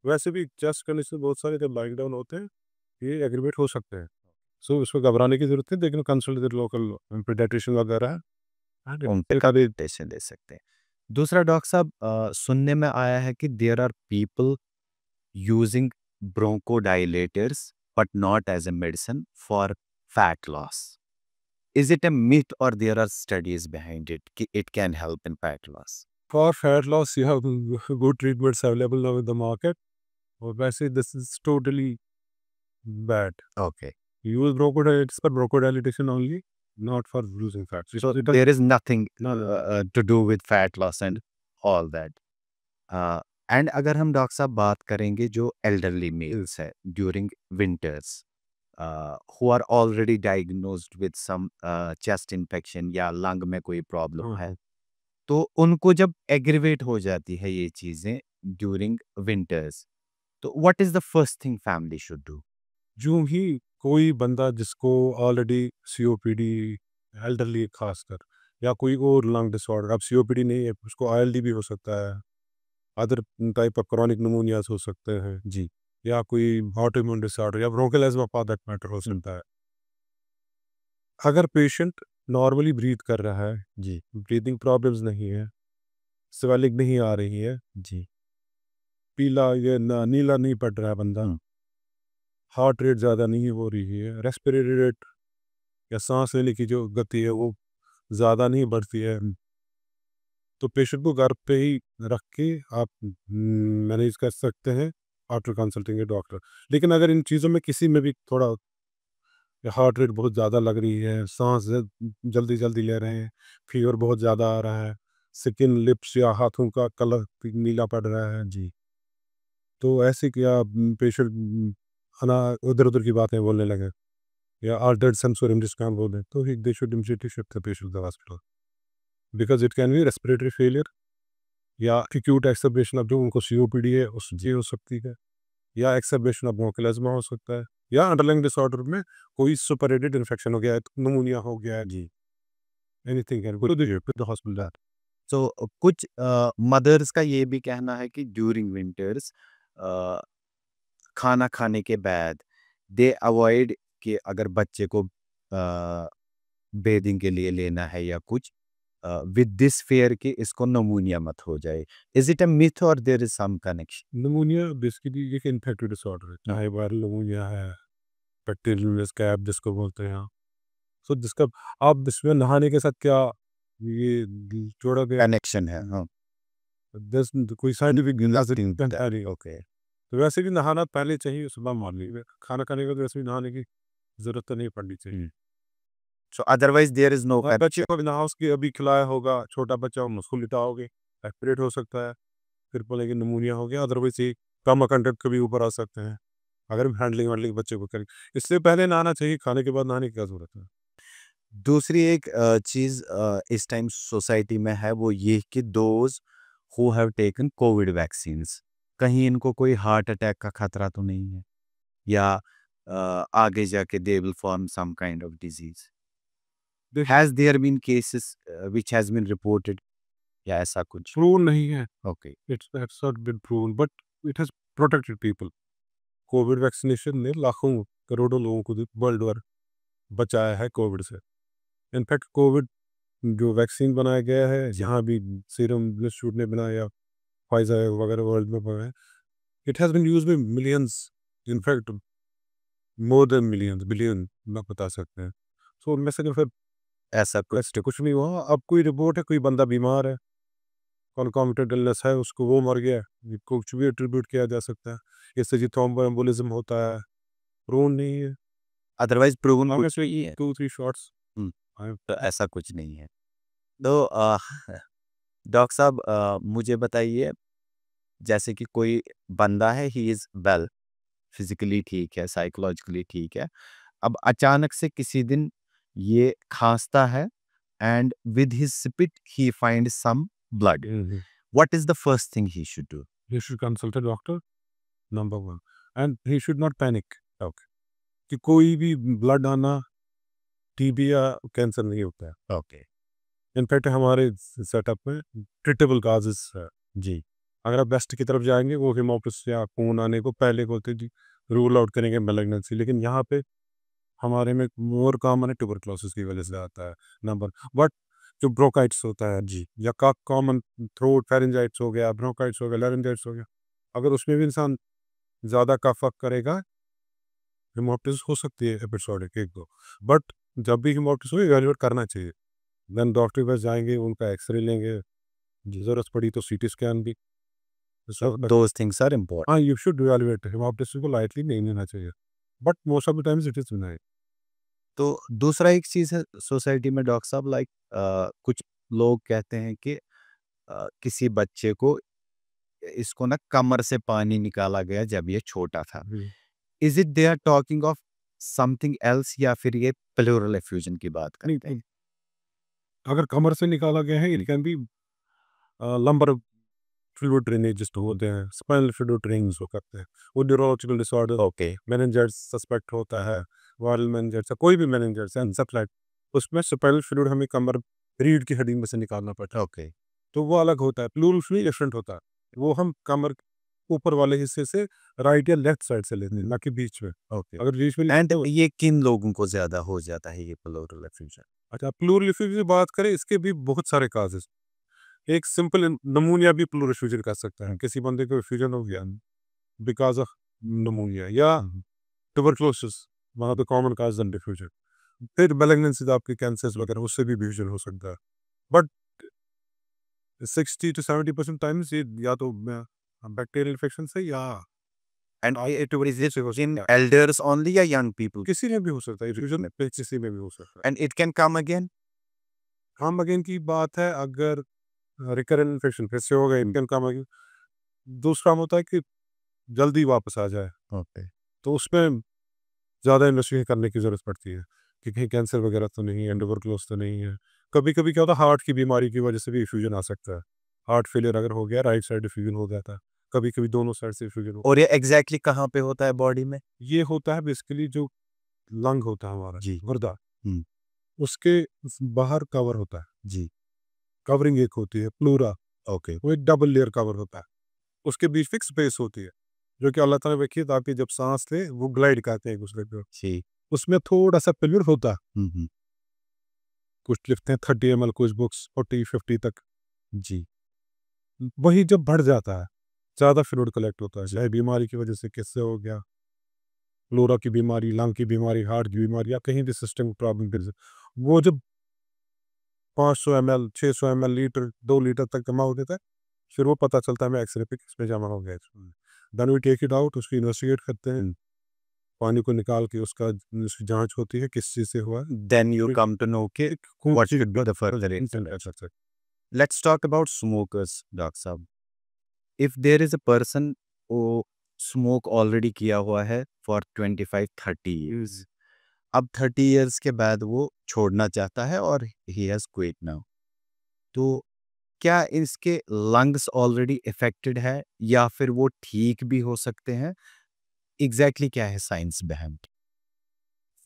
वैसे भी चेस्ट कंडीशन बहुत सारे जब लाइंग डाउन होते हैं, ये एग्रीवेट हो सकते हैं। सो इसको घबराने की जरूरत है, लेकिन कंसल्ट लोकल पीडियाट्रिशियन वगैरह है, उन पे कंसल्टेशन दे सकते हैं। दूसरा डॉक्टर साहब, सुनने में आया है कि there are people using bronchodilators but not as a medicine for fat loss. Is it a myth or there are studies behind it कि it can help in fat loss? For fat loss, you have good treatments available now in the market. और वैसे this is totally bad. Okay. Use bronchodilators for bronchodilation only, not for losing fat. So It does there is nothing no, no. to do with fat loss and all that. And अगर हम doctor साहब बात करेंगे जो elderly males है during winters, who are already diagnosed with some chest infection या lung में कोई problem है, तो उनको जब एग्रीवेट हो जाती है ये चीजें ड्यूरिंग विंटर्स, तो what is the first thing family should do? जो ही कोई बंदा जिसको ऑलरेडी सीओपीडी, एल्डरली खासकर, या कोई और लंग डिसऑर्डर, अब सीओपीडी नहीं है, उसको आईएलडी भी हो सकता है, अदर टाइप ऑफ क्रॉनिक निमोनियाज हो सकते हैं, जी। या कोई ऑटो इम्यून डिसऑर्डर या bronchial asthma for that matter हो सकता है। अगर पेशेंट नॉर्मली ब्रीथ कर रहा है, जी। ब्रीदिंग प्रॉब्लम्स नहीं है, स्वेलिंग नहीं आ रही है, जी। पीला ये नीला नहीं पड़ रहा है बंदा, हम्म। हार्ट रेट ज़्यादा नहीं हो रही है, रेस्पिरेटरी रेट या सांस लेने की जो गति है वो ज़्यादा नहीं बढ़ती है, तो पेशेंट को घर पे ही रख के आप मैनेज कर सकते हैं आफ्टर कंसल्टिंग ए डॉक्टर। लेकिन अगर इन चीज़ों में किसी में भी थोड़ा हार्ट रेट बहुत ज़्यादा लग रही है, सांस जल्दी जल्दी ले रहे हैं, फीवर बहुत ज़्यादा आ रहा है, स्किन, लिप्स या हाथों का कलर नीला पड़ रहा है, जी। तो ऐसे क्या पेशेंट अना उधर उधर की बातें बोलने लगे या altered sensory जिसका हम बोलें, तो they should immediately shift the patient to the hospital, because it can be respiratory failure या एक्यूट एक्सरबेशन ऑफ जो उनको सीओपीडी है उसकी हो सकती है, या एक्सरबेशन ऑफ ब्रोंकियल एज़मा हो सकता है, या अंडरलाइंग डिसऑर्डर में कोई सुपरएडेड इन्फेक्शन हो गया है, निमोनिया हो गया है, जी। Anything can go to the hospital. So कुछ मदर्स का ये भी कहना है कि ड्यूरिंग विंटर्स खाना खाने के बाद दे अवॉइड कि अगर बच्चे को बेदिंग के लिए लेना है या कुछ, विद दिस फेयर कि इसको नमूनिया मत हो जाए। इज इट अ मिथ और there is some connection? Pneumonia basically एक इन्फेक्टिव डिसऑर्डर है, चाहे वायरल निमोनिया है, बैक्टीरियल स्कैब जिसको बोलते हैं आप, सो जिसका आप इसमें नहाने के साथ क्या ये जोड़ा गया, कनेक्शन है, हाँ। दस कोई साइंटिफिक नहीं। ओके। तो वैसे भी नहाना पहले चाहिए, सुबह मॉर्निंग में खाना खाने के बाद वैसे भी नहाने की जरूरत तो नहीं पड़नी चाहिए। So otherwise there is no बच्चे को भी नहाओ, उसकी अभी खिलाया होगा, छोटा बच्चा हो, उसको लिटाओगे, एक्सपिरेट हो सकता है, फिर बोलेंगे नमूनिया हो गया, अदरवाइज ये कम कंटेंट कभी ऊपर आ सकते हैं अगर हैंडलिंग वैंडलिंग बच्चे को करें। इससे पहले नहाना चाहिए, खाने के बाद नहाने की क्या ज़रूरत है? दूसरी एक चीज़ इस टाइम सोसाइटी में है वो ये कि those who have taken Covid vaccines, कहीं इनको कोई हार्ट अटैक का खतरा तो नहीं है, या आगे जाके they will form some kind of disease? देख, has there been cases which has been reported, या ऐसा कुछ? प्रूव नहीं है, okay. It's that's not been proven, but it has protected people. COVID vaccination ने लाखों करोड़ों लोगों को वर्ल्ड ओवर बचाया है कोविड से। इनफैक्ट कोविड जो वैक्सीन बनाया गया है, जहाँ भी सीरम इंस्टीट्यूट ने बनाया, फाइजर वगैरह वर्ल्ड में बनाया, it has been used by millions, in fact more than millions, billion ना बता सकते हैं। सो उनमें से जो फिर ऐसा कुछ? टेस्ट कुछ नहीं हुआ। अब कोई रिपोर्ट है, कोई बंदा बीमार है, कॉन्कॉमिटेंट इलनेस है, उसको वो मर गया, ये कुछ भी एट्रीब्यूट किया जा सकता है। इससे जी थ्रोम्बोएम्बोलिज्म होता है, प्रोन नहीं है। अदरवाइज प्रूवन लॉन्ग कुछ नहीं है। 2-3 शॉट्स हम्म, आई तो ऐसा कुछ नहीं है। तो डॉक्टर साहब, मुझे बताइए, जैसे कि कोई बंदा है, ही इज वेल, फिजिकली ठीक है, साइकोलॉजिकली ठीक है, अब अचानक से किसी दिन ये खांसता है, and with his spit he find some blood, what is the first thing he should do? He should consult a doctor, number 1, and he should not panic. Okay, कि कोई भी ब्लड आना टीबी या कैंसर नहीं होता है। Okay. In fact हमारे setup में ट्रीटेबल काजेस है। जी। अगर आप वेस्ट की तरफ जाएंगे, वो हेमोप्टिस या खून आने को पहले बोलते जी रूल आउट करेंगे मेलिग्नेंसी, लेकिन यहाँ पे हमारे में मोर कॉमन है ट्यूबरक्लोसिस की वजह से आता है नंबर। बट जो ब्रोंकाइटिस होता है जी। या का कॉमन थ्रोट फेरिंजाइटिस हो गया, ब्रोंकाइटिस हो गया, लैरिंजाइटिस हो गया, अगर उसमें भी इंसान ज़्यादा कफ वफ करेगा, हेमोप्टिस हो सकती है एपिसोडिक 1-2। बट जब भी हेमोप्टिस हो, इवैल्यूएट करना चाहिए। देन डॉक्टर के पास जाएंगे, उनका एक्सरे लेंगे, ज़रूरत पड़ी तो सीटी स्कैन भी। Those things are important. हाँ, यू शुड इवैल्यूएट। हेमोप्टिसिस को लाइटली नहीं लेना चाहिए, but most of the times it is benign. तो दूसरा एक चीज है सोसाइटी में डॉक्टर साहब, लाइक कुछ लोग कहते हैं कि किसी बच्चे को, इसको ना कमर से पानी निकाला गया जब ये छोटा था, is it they are talking of something else, या फिर ये प्लूरल एफ्यूजन की बात करते हैं? नहीं, अगर कमर से निकाला गया है, it can B lumbar fluid drainage जिसको होते हैं, स्पाइनल फ्लूइड ड्रेन्स हो सकते हैं, वो neurological disorder, okay. Meningitis suspect होता है, वायरल मेनिंजाइटिस, कोई भी मेनिंजाइटिस एंसेफेलाइटिस, उसमें स्पाइनल फ्लूइड हमें कमर रीढ़ की हड्डी में से निकालना पड़ता है, ओके। तो वो अलग होता है। प्लूरल फ्लूइड डिफरेंट होता है, वो हम कमर ऊपर वाले हिस्से से राइट या लेफ्ट साइड से लेते हैं, ना कि बीच में। ओके। अगर बीच में एंड ये किन लोगों को ज्यादा हो जाता है, ये प्लूरल एफ्यूजन? अच्छा, प्लूरल फ्लूइड की बात करें, इसके भी बहुत सारे काजेस। एक सिंपल नमूनिया भी प्लूरल फ्यूजन कर सकता है, किसी बंदे को फ्यूजन हो गया बिकॉज ऑफ नमूनिया, या ट्यूबरक्लोसिस, वहाँ पे कॉमन काज डिफ्यूजन। फिर मेलिग्नेंसी, आपके कैंसर्स वगैरह, उससे भी फ्यूजन हो सकता है। बट 60 to 70% टाइम्स ये या तो बैक्टीरियल इन्फेक्शन से, या एंड इज इट से हो इन सकता है। एल्डर्स ओनली या यंग पीपल? किसी में भी हो सकता है, फ्यूजन किसी में भी हो सकता है। And it can come again? हम अगेन की बात है, अगर रिकरेंट इन्फेक्शन फिर से हो गए, इनकम कम अगेन। दूसरा होता है कि जल्दी वापस आ जाए, ओके। तो उसमें ज़्यादा इन्वेस्टिगेशन करने की ज़रूरत पड़ती है कि कहीं कैंसर वगैरह तो नहीं है, ट्यूबरकुलोसिस तो नहीं है। कभी-कभी क्या होता है, हार्ट की बीमारी की वजह से भी फ्यूजन आ सकता है। हार्ट फेलियर अगर हो गया, राइट साइड फ्यूजन हो जाता है। कभी-कभी दोनों साइड से फ्यूजन हो। और ये एग्जैक्टली कहाँ पे होता है बॉडी में? ये होता है बेसिकली जो लंग होता है हमारा, जी। गुर्दा, हम्म। उसके बाहर कवर होता है। जी। कवरिंग एक होती है प्लूरा, ओके। वो एक डबल लेयर कवर होता है। उसके बीच फिक्स स्पेस होती है, जो कि अल्लाह ताला ने रखी है ताकि जब सांस ले वो ग्लाइड करते हैं एक दूसरे पे। जी। उसमें थोड़ा-सा पिलर होता है। हम्म। कुछ लिखते हैं 30 ml, कुछ बुक्स 40-50 तक। जी। वही जब बढ़ जाता है, ज़्यादा फ्लूइड कलेक्ट होता है, चाहे बीमारी की वजह से किससे हो गया, फ्लोरा की बीमारी, लंग की बीमारी, हार्ट की बीमारी, या कहीं भी सिस्टम प्रॉब्लम की वजह से, वो जब 500 ml, 600 ml, लीटर, 2 लीटर तक जमा हो जाता है, फिर वो पता चलता है हमें एक्सरे पे किसमें जमा हो गया है। Then we take it out, उसकी इन्वेस्टिगेट करते हैं, पानी को निकाल के उसकी जाँच होती है किस चीज़ से हुआ है। देन यू फिर कम टू नो कि खून व्हाट की should be the further intent कर सकते हैं। Let's talk about smokers, Dr. साहब. If there is a person who smoke already किया हुआ है for 25-30 years, अब 30 years के बाद वो छोड़ना चाहता है और he has quit now. तो क्या इसके लंग्स ऑलरेडी अफेक्टेड है या फिर वो ठीक भी हो सकते हैं? एग्जैक्टली क्या है साइंस बिहाइंड?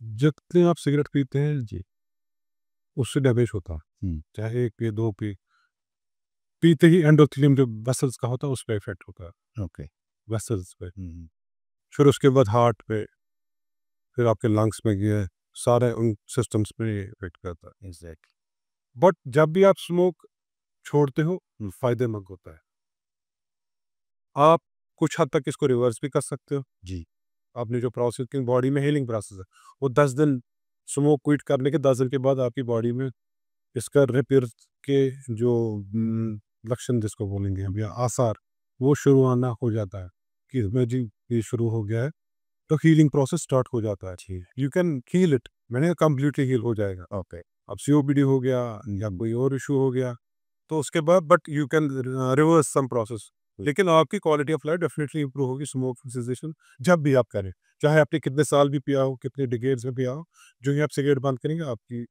जितने आप सिगरेट पीते हैं जी. उससे डैमेज होता है, हम्म. चाहे एक पिए दो पिए, पीते ही एंडोथेलियम जो वेसल्स का होता है उस पर इफेक्ट होता है, ओके. वेसल्स पे, फिर उसके बाद हार्ट पे, फिर आपके लंग्स में गया, सारे उन सिस्टम्स पे इफेक्ट करता है. एग्जैक्टली. बट जब भी आप स्मोक छोड़ते हो फायदेमंद होता है. आप कुछ हद तक इसको रिवर्स भी कर सकते हो. जी. आपने जो प्रोसेस की बॉडी में हीलिंग प्रोसेस है वो 10 दिन, स्मोक क्विट करने के 10 दिन के बाद आपकी बॉडी में इसका रिपेयर के जो लक्षण जिसको बोलेंगे हम या आसार वो शुरू आना हो जाता है कि इसमें जी ये शुरू हो गया है, तो हीलिंग प्रोसेस स्टार्ट हो जाता है. ठीक. यू कैन हील इट, मैंने कम्प्लीटली हील हो जाएगा. ओके. अब सीओपीडी हो गया या कोई और इशू हो गया तो उसके बाद but you can reverse some process, लेकिन आपकी quality of life definitely improve होगी स्मोक सेसेशन जब भी आप करें, चाहे आपने कितने साल भी पिया हो, कितने डिकेड्स में पिया हो. जो ही आप सिगरेट बंद करेंगे आपकी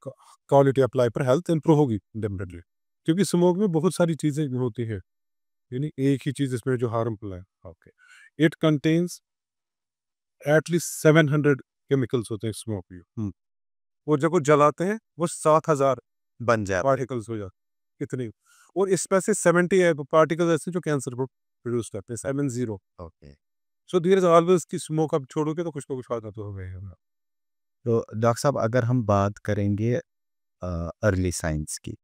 क्वालिटी ऑफ लाइफ पर हेल्थ इंप्रूव होगी डेफिनेटली, क्योंकि स्मोक में बहुत सारी चीज़ें होती है, यानी एक ही चीज़ इसमें जो हार्मफुल है. Okay, it contains at least 700 chemicals होते हैं स्मोक में. वो जब वो जलाते हैं वो 7,000 बन जाए. पार्टिकल्स हो जाते इतने, और इसमें से 70 पार्टिकल्स ऐसे जो कैंसर को प्रोड्यूस करते हैं, 70. Okay. So there is always की स्मोक आप छोड़ोगे तो कुछ ना कुछ फायदा तो होगा ही होगा. तो डॉक्टर साहब अगर हम बात करेंगे अर्ली साइंस की,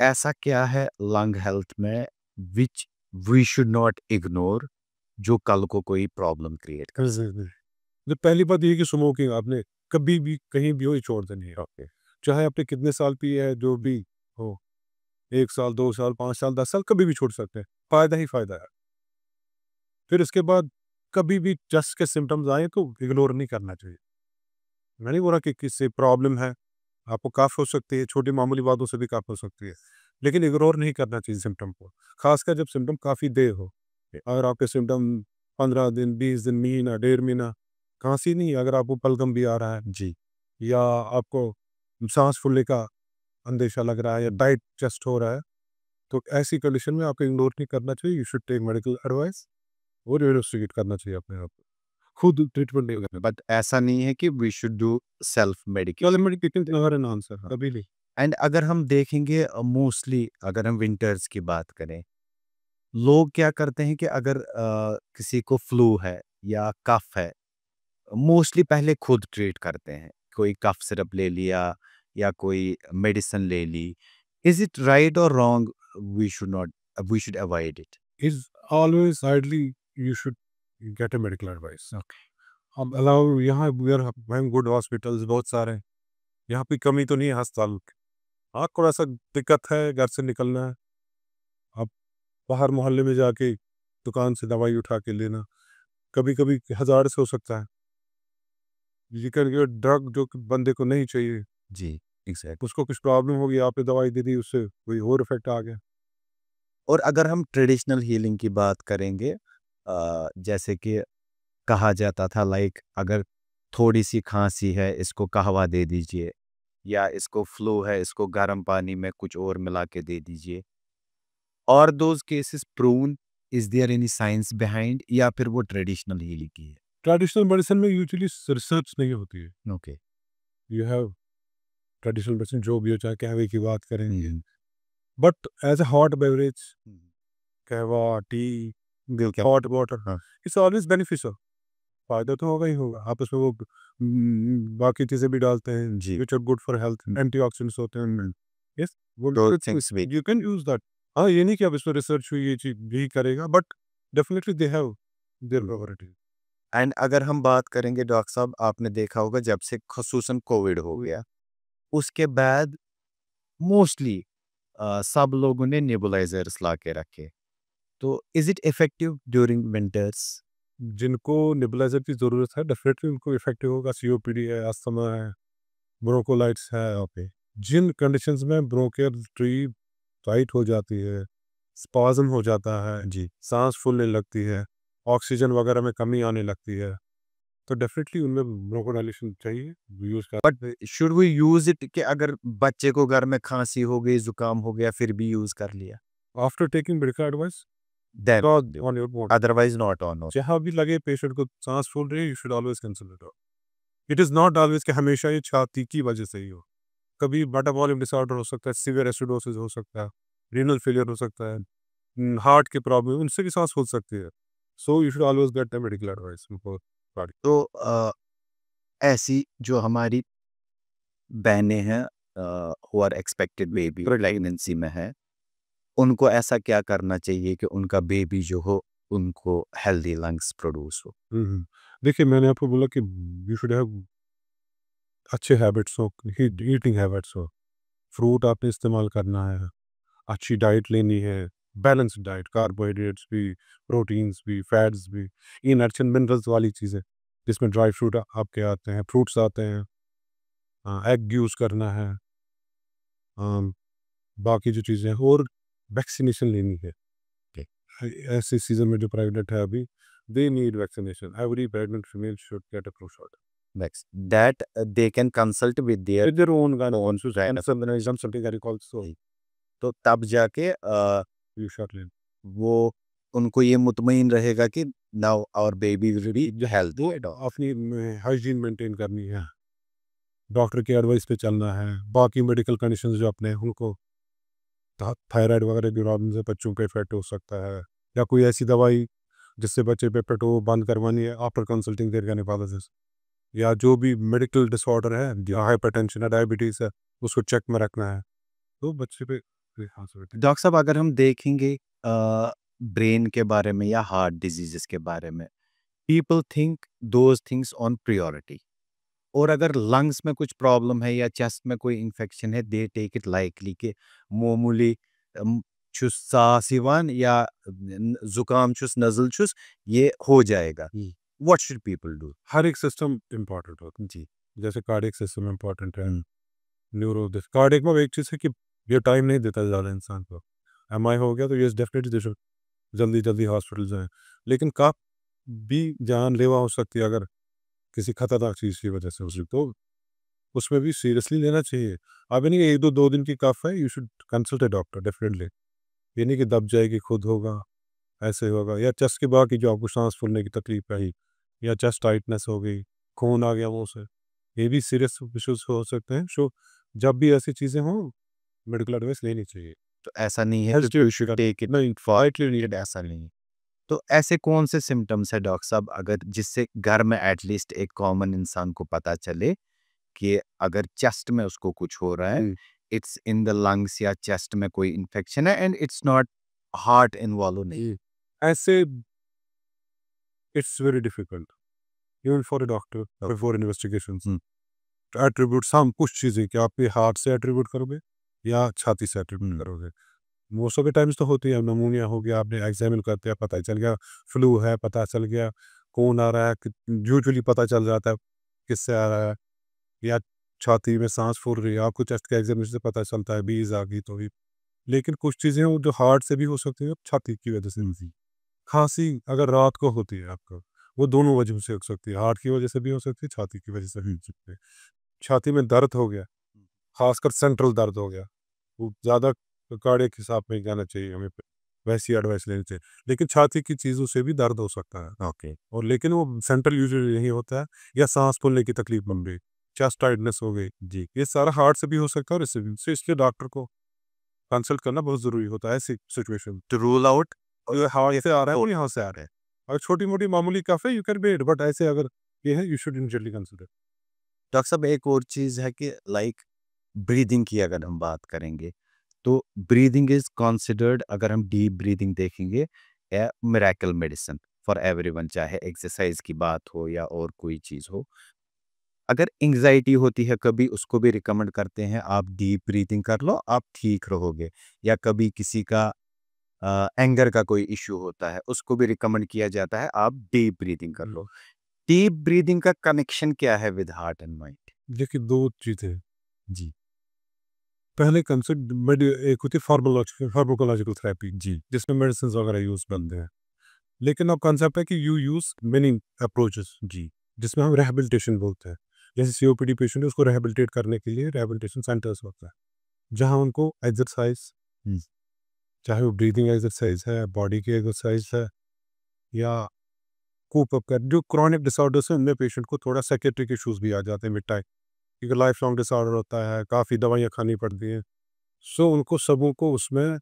ऐसा क्या है लंग हेल्थ में which we should not ignore जो कल को कोई प्रॉब्लम क्रिएट कर? तो पहली बात ये है कि स्मोकिंग आपने कभी भी कहीं भी हो ये छोड़ देनी है. ओके. चाहे आपने कितने साल पिए है जो भी हो, 1 साल 2 साल 5 साल 10 साल कभी भी छोड़ सकते हैं, फायदा ही फायदा है. फिर इसके बाद कभी भी चेस्ट के सिम्टम्स आए तो इग्नोर नहीं करना चाहिए. मैं नहीं बोल रहा कि किससे प्रॉब्लम है, आपको कफ हो सकती है, छोटी मामूली बातों से भी कफ हो सकती है, लेकिन इग्नोर नहीं करना चाहिए सिम्टम को, खासकर जब सिम्टम काफ़ी देर हो. अगर आपके सिम्टम 15 दिन 20 दिन महीना 1.5 महीना, खांसी नहीं, अगर आपको बलगम भी आ रहा है जी. या आपको सांस फूलने का अंदेशा लग रहा है या टाइट चेस्ट हो रहा है, तो ऐसी कंडीशन में आपको इग्नोर नहीं करना चाहिए. You should take medical advice और इन्वेस्टिगेट करना चाहिए अपने आप को. खुद ट्रीटमेंट नहीं करना. बट ऐसा नहीं है कि we should do self medication. केवल मेडिकेशन नॉट एन आंसर, कभी नहीं. एंड अगर हम देखेंगे मोस्टली अगर हम विंटर्स की बात करें, लोग क्या करते हैं कि अगर किसी को फ्लू है या कफ है, मोस्टली पहले खुद ट्रीट करते हैं. कोई कफ सिरप ले लिया या कोई मेडिसिन ले ली. इज इट राइट और wrong? We should not, we should avoid it. Is always ideally you should get a medical advice. अब अलाउ यहाँ we are having good hospitals बहुत सारे हैं, यहाँ पे कमी तो नहीं है अस्पताल की. हाँ थोड़ा सा दिक्कत है घर से निकलना है, अब बाहर मोहल्ले में जाके दुकान से दवाई उठा के लेना कभी कभी 1000 से हो सकता है. ये करके ड्रग जो कि बंदे को नहीं चाहिए, जी. एग्जैक्ट. उसको कुछ प्रॉब्लम होगी, आपने दवाई दे दी उससे कोई और इफेक्ट आ गया. और अगर हम ट्रेडिशनल हीलिंग की बात करेंगे, जैसे कि कहा जाता था लाइक अगर थोड़ी सी खांसी है इसको कहवा दे दीजिए, या इसको फ्लू है इसको गर्म पानी में कुछ और मिला के दे दीजिए. और those cases proven, is there any science behind या फिर वो ट्रेडिशनल हीलिंग की है? ट्रेडिशनल मेडिसिन में यूजुअली रिसर्च नहीं होती है. Okay. You have traditional medicine जो भी हो, चाहे कहवे की बात करेंगे, but as a hot beverage, kahwa tea, hot water, हाँ. It's always beneficial. फायदा तो होगा ही होगा. आप उसमें वो बाकी चीज़ें भी डालते हैं जी. Which are good for health, antioxidants होते हैं. Yes, Those things we- you can use that. हाँ, ये नहीं कि अब इसमें रिसर्च हुई ये चीज यही करेगा, but definitely they have their probability. And अगर हम बात करेंगे डॉक्टर साहब, आपने देखा होगा जब से खसूसन कोविड हो गया उसके बाद मोस्टली सब लोगों ने नेबुलाइजर्स ला के रखे. तो is it effective during winters? जिनको नेबुलाइजर की जरूरत है डेफिनेटली उनको इफेक्टिव होगा. सीओपीडी है, अस्थमा है, ब्रोंकोलाइटिस है. ओके. जिन कंडीशंस में ब्रोंकियल ट्री टाइट हो जाती है, स्पाज्म हो जाता है, जी। सांस फूलने लगती है, ऑक्सीजन वगैरह में कमी आने लगती है, तो डेफिनेटली उनमें ब्रोंकोडायलेशन चाहिए यूज़ कर। But should we use it कि अगर बच्चे को घर में खांसी हो गई, जुकाम हो गया, फिर भी यूज कर लिया, after taking medical advice then on your bone, otherwise not on. जहाँ भी लगे पेशेंट को सांस फूल रही है, you should always consult. It is not always कि हमेशा ये छाती की वजह से ही हो, कभी मेटाबॉलिक डिसऑर्डर हो सकता है, सीवियर एसिडोसिस हो सकता है, रीनल फेलियर हो सकता है, हार्ट की प्रॉब्लम, उनसे भी सांस फूल सकती है। So you should always get the medical advice before starting. तो ऐसी जो हमारी बहनें हैं who are expected baby pregnancy में है, उनको ऐसा क्या करना चाहिए कि उनका बेबी जो हो उनको हेल्दी लंग्स प्रोड्यूस हो? देखिए, मैंने आपको बोला कि यू शुड हैव अच्छे हैबिट्स हो, ईटिंग हैबिट्स हो, फ्रूट आपने इस्तेमाल करना है, अच्छी डाइट लेनी है, बैलेंस्ड डाइट, कार्बोहाइड्रेट्स भी, प्रोटीन्स भी, फैट्स भी, इनर्ट्स एंड मिनरल्स वाली चीज़ें, जिसमें ड्राई फ्रूट आपके आते हैं, फ्रूट्स आते हैं, एग यूज़ करना है, अम, बाकी जो चीज़ें हैं, और वैक्सीनेशन लेनी है। ऐसे सीज़न में जो प्रेग्नेंट है अभी, they need vaccination, every pregnant female should get a flu shot. Next, that they can consult with their With their own kind of own consumerism, something that is called so तो तब जाके you shot in. वो उनको ये मुतमईन रहेगा कि now our baby will be healthy. वो अपनी हाइजीन मेंटेन करनी है, डॉक्टर की एडवाइस पे चलना है, बाकी मेडिकल कंडीशंस जो अपने हैं, उनको थायराइड वगैरह की प्रॉब्लम से बच्चों पे इफेक्ट हो सकता है, या कोई ऐसी दवाई जिससे बच्चे पे पेट वो बंद करवानी है आफ्टर कंसल्टिंग देयर गायनेकोलॉजिस्ट, या जो भी मेडिकल डिसऑर्डर है, या हाइपरटेंशन है, डायबिटीज़ है, उसको चेक में रखना है, तो बच्चे पे हाँ सर। डॉक्टर साहब अगर हम देखेंगे ब्रेन के बारे में या हार्ट डिजीजेस के बारे में, people think those things on priority, और अगर लंग्स में कुछ प्रॉब्लम है या चेस्ट में कोई इन्फेक्शन है, दे टेक इट लाइकली कि मामूली छुस सांस यिवान या जुकाम छुस नजल छुस ये हो जाएगा। What should people do? हर एक सिस्टम इम्पॉर्टेंट होता है, जी। जैसे कार्डियक सिस्टम इम्पॉर्टेंट है, न्यूरो कार्डियक में एक चीज़ है कि ये टाइम नहीं देता ज़्यादा इंसान को, एमआई हो गया तो ये डेफिनेटली जल्दी जल्दी हॉस्पिटल जाएं, लेकिन कफ भी जानलेवा हो सकती है अगर किसी खतरनाक चीज़ की वजह से उसी, तो उसमें भी सीरियसली लेना चाहिए। अब ये नहीं कि एक दो दिन की कफ है, you should consult a doctor definitely. ये नहीं कि दब जाएगी खुद होगा, ऐसे होगा, या चेस्ट के बाकी जो आपको सांस फूलने की तकलीफ आई, या चेस्ट टाइटनेस हो गई, खून आ गया मुंह से, ये भी सीरियस इश्यूज हो सकते हैं। सो जब भी ऐसी चीज़ें हों, मेडिकल एडवाइस लेनी चाहिए। तो ऐसा नहीं है Hesitate you should take it नहीं, फॉर फाइटली नीड। ऐसा नहीं है। तो ऐसे कौन से सिम्टम्स है डॉक्टर साहब अगर जिससे घर में एटलीस्ट एक कॉमन इंसान को पता चले कि अगर चेस्ट में उसको कुछ हो रहा है, इट्स इन द लंग्स या चेस्ट में कोई इन्फेक्शन है and it's not heart involve नहीं। ऐसे it's very difficult even for a doctor before investigations to attribute some कुछ चीज़ें कि आप ये हार्ट से एट्रीब्यूट करोगे या छाती से एट्रीब्यूट करोगे। मोस्ट ऑफ द टाइम्स तो होती है, नमूनिया हो गया, आपने एग्जामिन करते हैं, पता चल गया फ्लू है, पता चल गया कौन आ रहा है, यूजुअली पता चल जाता है किससे आ रहा है, या छाती में सांस फूल रही है, आपको चेस्ट के एग्जामिनेशन से पता चलता है बीज आ गई तो भी। लेकिन कुछ चीज़ें हैं वो जो हार्ट से भी हो सकती है, छाती की वजह से भी। खांसी अगर रात को होती है आपको, वो दोनों वजह से हो सकती है, हार्ट की वजह से भी हो सकती है, छाती की वजह से भी हो सकती है। छाती में दर्द हो गया, खासकर सेंट्रल दर्द हो गया, वो ज़्यादा कार्डियक हिसाब में जाना चाहिए हमें, वैसी एडवाइस लेनी चाहिए। लेकिन छाती की चीज़ों से भी दर्द हो सकता है, ओके। और लेकिन वो सेंट्रल यूजुअली नहीं होता है, या सांस फूलने की तकलीफ बन गई, चेस्ट टाइटनेस हो गई, जी। ये सारा हार्ट से भी हो सकता है और इससे भी, इसलिए डॉक्टर को कंसल्ट करना बहुत ज़रूरी होता है ऐसी सिचुएशन। To rule out. और हार्ट से आ रहा है और यहाँ से आ रहा है, अगर छोटी मोटी मामूली कफ है यू कैन वेट, बट ऐसे अगर ये है you should immediately consider. Doctor साहब एक और चीज़ है कि लाइक ब्रीदिंग की अगर हम बात करेंगे, तो ब्रीदिंग इज कंसिडर्ड, अगर हम डीप ब्रीदिंग देखेंगे, ए मिरेकल मेडिसिन फॉर एवरीवन, चाहे एक्सरसाइज की बात हो या और कोई चीज़ हो। अगर एंग्जाइटी होती है कभी, उसको भी रिकमेंड करते हैं आप डीप ब्रीदिंग कर लो, आप ठीक रहोगे। या कभी किसी का एंगर का कोई इश्यू होता है, उसको भी रिकमेंड किया जाता है आप डीप ब्रीदिंग कर लो। डीप ब्रीदिंग का कनेक्शन क्या है विद हार्ट एंड माइंड? देखिए, दो चीज़ें, जी। पहले कंसेप्ट एक होती है फार्माकोलॉजिकल थेरेपी जी जिसमें मेडिसिन वगैरह यूज बनते हैं, लेकिन अब कंसेप्ट है कि यू यूज मेनी अप्रोचेस जी जिसमें हम रिहेबिलिटेशन बोलते हैं। जैसे सीओपीडी पेशेंट है उसको रिहेबिलिटेट करने के लिए रिहेबिलिटेशन सेंटर्स होता है जहाँ उनको एक्सरसाइज, हम्म, चाहे वो ब्रीदिंग एक्सरसाइज है, बॉडी की एक्सरसाइज है, या कूप अप कर जो क्रॉनिक डिसऑर्डर्स हैं उनमें पेशेंट को थोड़ा साइकेट्रिक इश्यूज भी आ जाते हैं मिड टाइम, क्योंकि लाइफ लॉन्ग डिसऑर्डर होता है, काफ़ी दवाइयाँ खानी पड़ती हैं। सो उनको सबों को उसमें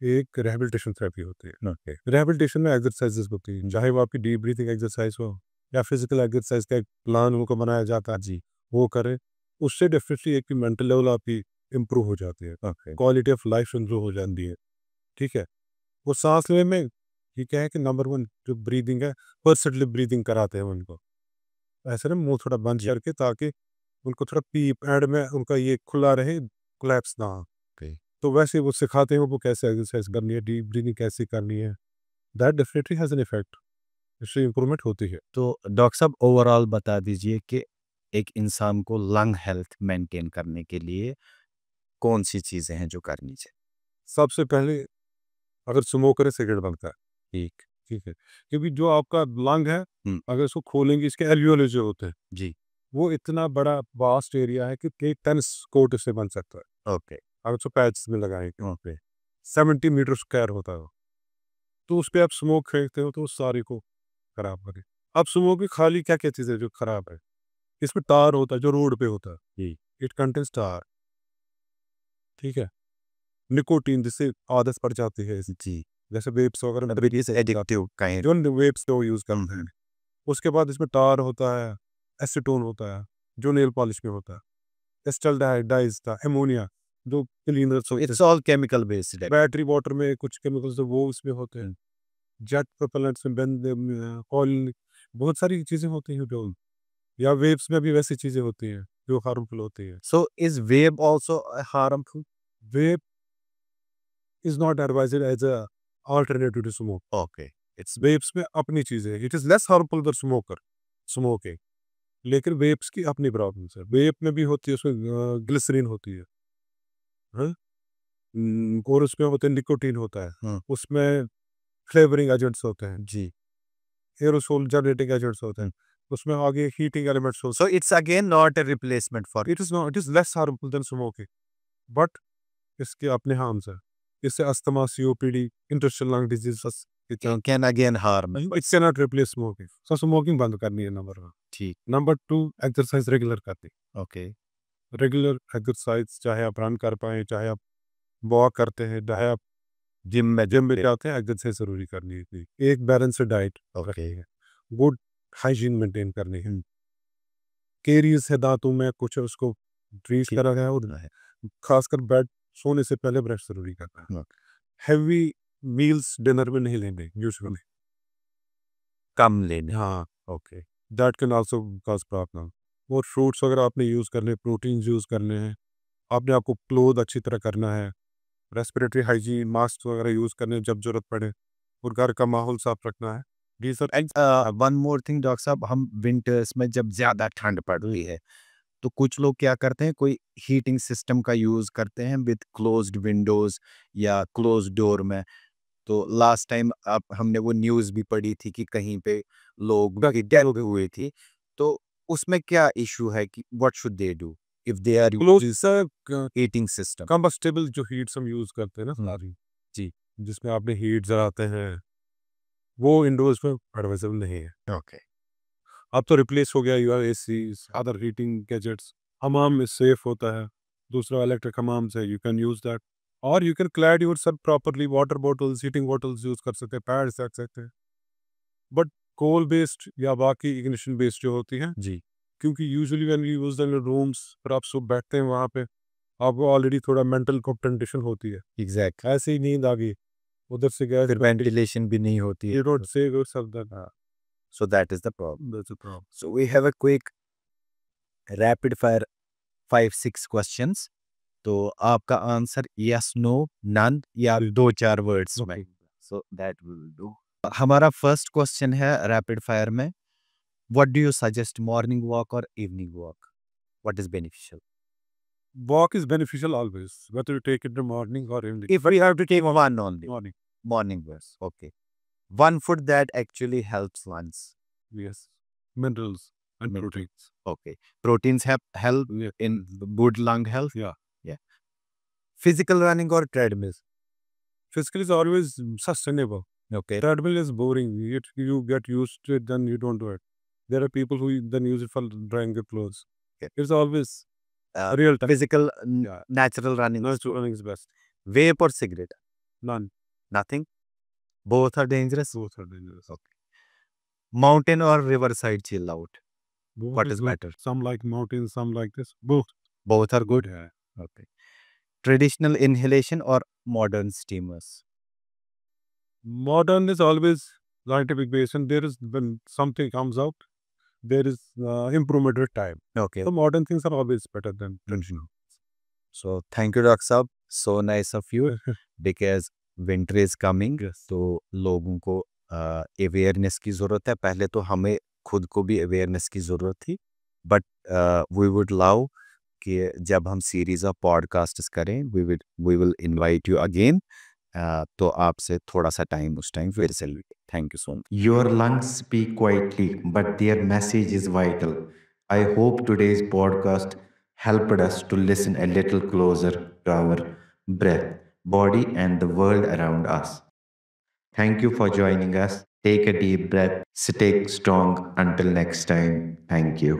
एक रिहेबिलिटेशन थेरेपी होती है। ओके रिहेबिलिटेशन में एक्सरसाइजेस होती हैं, चाहे वो आपकी डीप ब्रीथिंग एक्सरसाइज हो या फिजिकल एक्सरसाइज का एक प्लान उनको बनाया जाता है, जी वो करें। उससे डेफिनेटली एक मेंटल लेवल आपकी इम्प्रूव हो जाती है, okay quality of life improve हो जाती है। ठीक है, वो सांस लेने में ये क्या है कि नंबर वन जो ब्रीदिंग है, पर्सनली ब्रीदिंग कराते हैं उनको, ऐसे ना मुंह थोड़ा बंद जी करके, ताकि उनको थोड़ा पीप एंड में उनका ये खुला रहे, कोलैप्स ना हो। ओके तो वैसे वो सिखाते हैं वो कैसे एक्सरसाइज करनी है, डीप ब्रीदिंग कैसे करनी है। That definitely has an effect, इससे इम्प्रूवमेंट होती है। तो डॉक्टर साहब ओवरऑल बता दीजिए कि एक इंसान को लंग हेल्थ मेंटेन करने के लिए कौन सी चीजें हैं जो करनी चाहिए। सबसे पहले अगर स्मोकर है सिगरेट बनता है, ठीक ठीक है, क्योंकि जो आपका लंग है, हम्म, अगर इसको खोलेंगे, इसके एल्वियोले जो होते हैं, जी वो इतना बड़ा वास्ट एरिया है कि कई टेनिस कोर्ट इससे बन सकता है ओके अगर उसको पैच में लगाएंगे। ओके 70 मीटर स्क्वायर होता है वो। तो उस पर आप स्मोक फेंकते हो तो उस सारे को खराब करे। अब स्मोक की खाली क्या क्या चीज़ें जो खराब है, इसमें टार होता है जो रोड पे होता है, जी इट कंटेन्स टार। ठीक है, निकोटीन जिससे आदत पड़ जाती है जी जैसे वेप्स वगैरह मतलब इट इज एडिक्टिव काइंड। जो वेप्स जो यूज़ करते हैं। उसके बाद इसमें टार होता है, एसीटोन होता है जो नेल पॉलिश में होता है, एस्टल्डिहाइड था, एमोनिया जो क्लीनर्स सो होते हैं, it's all chemical based. Battery water में कुछ केमिकल्स वो उसमें होते हैं, जेट प्रोपेलेंट्स में ऑयल, बहुत सारी चीज़ें होती हैं जो, या वेव्स में भी वैसी चीज़ें होती हैं जो हार्मफुल होती है। So is vape also harmful. Vape is not advised as a alternative to smoke. Okay it's vapes में अपनी चीज़ें हैं, it is less harmful than smoker smoking, लेकिन वेप्स की अपनी प्रॉब्लम्स है। वेप में भी होती है, उसमें ग्लिसरीन होती है, हाँ? और उसमें होते हैं निकोटीन होता है, हाँ उसमें फ्लेवरिंग एजेंट्स होते हैं, जी एरोसोल जनरेटिंग एजेंट्स होते हैं, उसमें आगे हीटिंग एलिमेंट्स होते so it's again not a replacement for. हैं। It is not, it is less harmful than smoking, but इसके अपने हार्म्स हैं। इससे asthma, COPD, interstitial lung disease can again harm. It can not replace smoking. So smoking बंद करनी है number one. ठीक number two, exercise regular करनी। Okay regular exercise, चाहे आप रन कर पाएँ, चाहे आप वॉक करते हैं, चाहे आप जिम में जाते हैं, एक्सरसाइज ज़रूरी करनी है। एक बैलेंस्ड डाइट ओके रखनी है, गुड हाइजीन मेंटेन करनी है। केरीज है दांतों में कुछ, उसको ट्रीट ठीक करा गया है, और है खासकर बेड सोने से पहले ब्रश ज़रूरी करना है। हैवी मील्स डिनर में नहीं लेने यूजुअली। कम लेने। हाँ, okay that can also cause problem. और फ्रूट्स वगैरह आपने यूज़ करने, प्रोटीन यूज़ करने हैं, आपने आपको क्लोथ अच्छी तरह करना है, रेस्पिरेटरी हाइजीन, मास्क वगैरह यूज़ करने हैं जब ज़रूरत पड़े, और घर का माहौल साफ रखना है। जी sir. And one more thing doctor साहब, हम विंटर्स में जब ज्यादा ठंड पड़ रही है तो कुछ लोग क्या करते हैं, कोई हीटिंग सिस्टम का यूज करते हैं विद क्लोज्ड विंडोज या क्लोज्ड डोर में। तो लास्ट टाइम आप हमने वो न्यूज़ भी पढ़ी थी कि कहीं पे लोग की डेथ हुई थी। तो उसमें क्या इशू है कि what should they do if they are cloth sir, heating system. Combustible जो हीट्स हम यूज़ करते हैं ना सारी, जी जिसमें आपने हीट जलाते हैं, वो इंडोर्स में एडवाइजेबल नहीं है। ओके अब तो रिप्लेस हो गया, your ACs, other heating gadgets. हमाम में सेफ होता है, दूसरा इलेक्ट्रिक हमाम से यू कैन यूज दैट, और you can clad yourself properly, water bottles, heating bottles use कर सकते हैं, पैड्स रख सकते हैं। बट कोल बेस्ड या बाकी इग्निशन बेस्ड जो होती हैं, जी क्योंकि usually when you use the rooms पर आप सब बैठते हैं वहाँ पे, आपको ऑलरेडी थोड़ा मेंटल कंडिशन होती है, एग्जैक्ट। ऐसे ही नींद आ गई, उधर से गैस, फिर वेंटिलेशन भी नहीं होती यू डोंट है। Save yourself that. So that is the problem. That's a problem. So we have a quick rapid fire 5-6 questions. तो आपका आंसर यस नो नन या दो चार वर्ड्स में। So that will do. हमारा फर्स्ट क्वेश्चन है rapid fire में, what do you suggest, morning walk और evening walk, what is beneficial. Walk is beneficial always, whether you take it in the morning or evening. If we have to take one only, Morning, morning verse. Okay. One food that actually helps lungs. yes. Minerals and Minerals. proteins. Okay. Proteins help Yeah. in good lung health. Yeah. Yeah. Physical running or treadmill. Physical is always sustainable. Okay. Treadmill is boring. You get used to it, then you don't do it. There are people who then use it for drying their clothes. Okay. It's always Uh, real time. Physical, Yeah. natural running. Natural running is best. Vape or cigarette. None. Nothing. Both are dangerous. Both are dangerous. Okay. Mountain or riverside chill out. Both What is good. better? Some like mountains, some like this. Both. Both are good. Yeah. Okay. Traditional inhalation or modern steamers. Modern is always scientific based, and there is when something comes out, there is improvement with time. Okay. So modern things are always better than Mhm. traditional. So thank you, Dr. Saab. So nice of you because winter is coming. Yes. तो लोगों को awareness की ज़रूरत है. पहले तो हमें खुद को भी अवेयरनेस की ज़रूरत थी. बट वी वुड लव कि जब हम सीरीज ऑफ पॉडकास्ट्स करें we will invite you again. तो आपसे थोड़ा सा टाइम उस टाइम फिर से thank you so much. Your lungs speak quietly, but their message is vital. I hope today's podcast helped us to listen a little closer to our breath, body, and the world around us. Thank you for joining us. Take a deep breath, stay strong until next time. Thank you.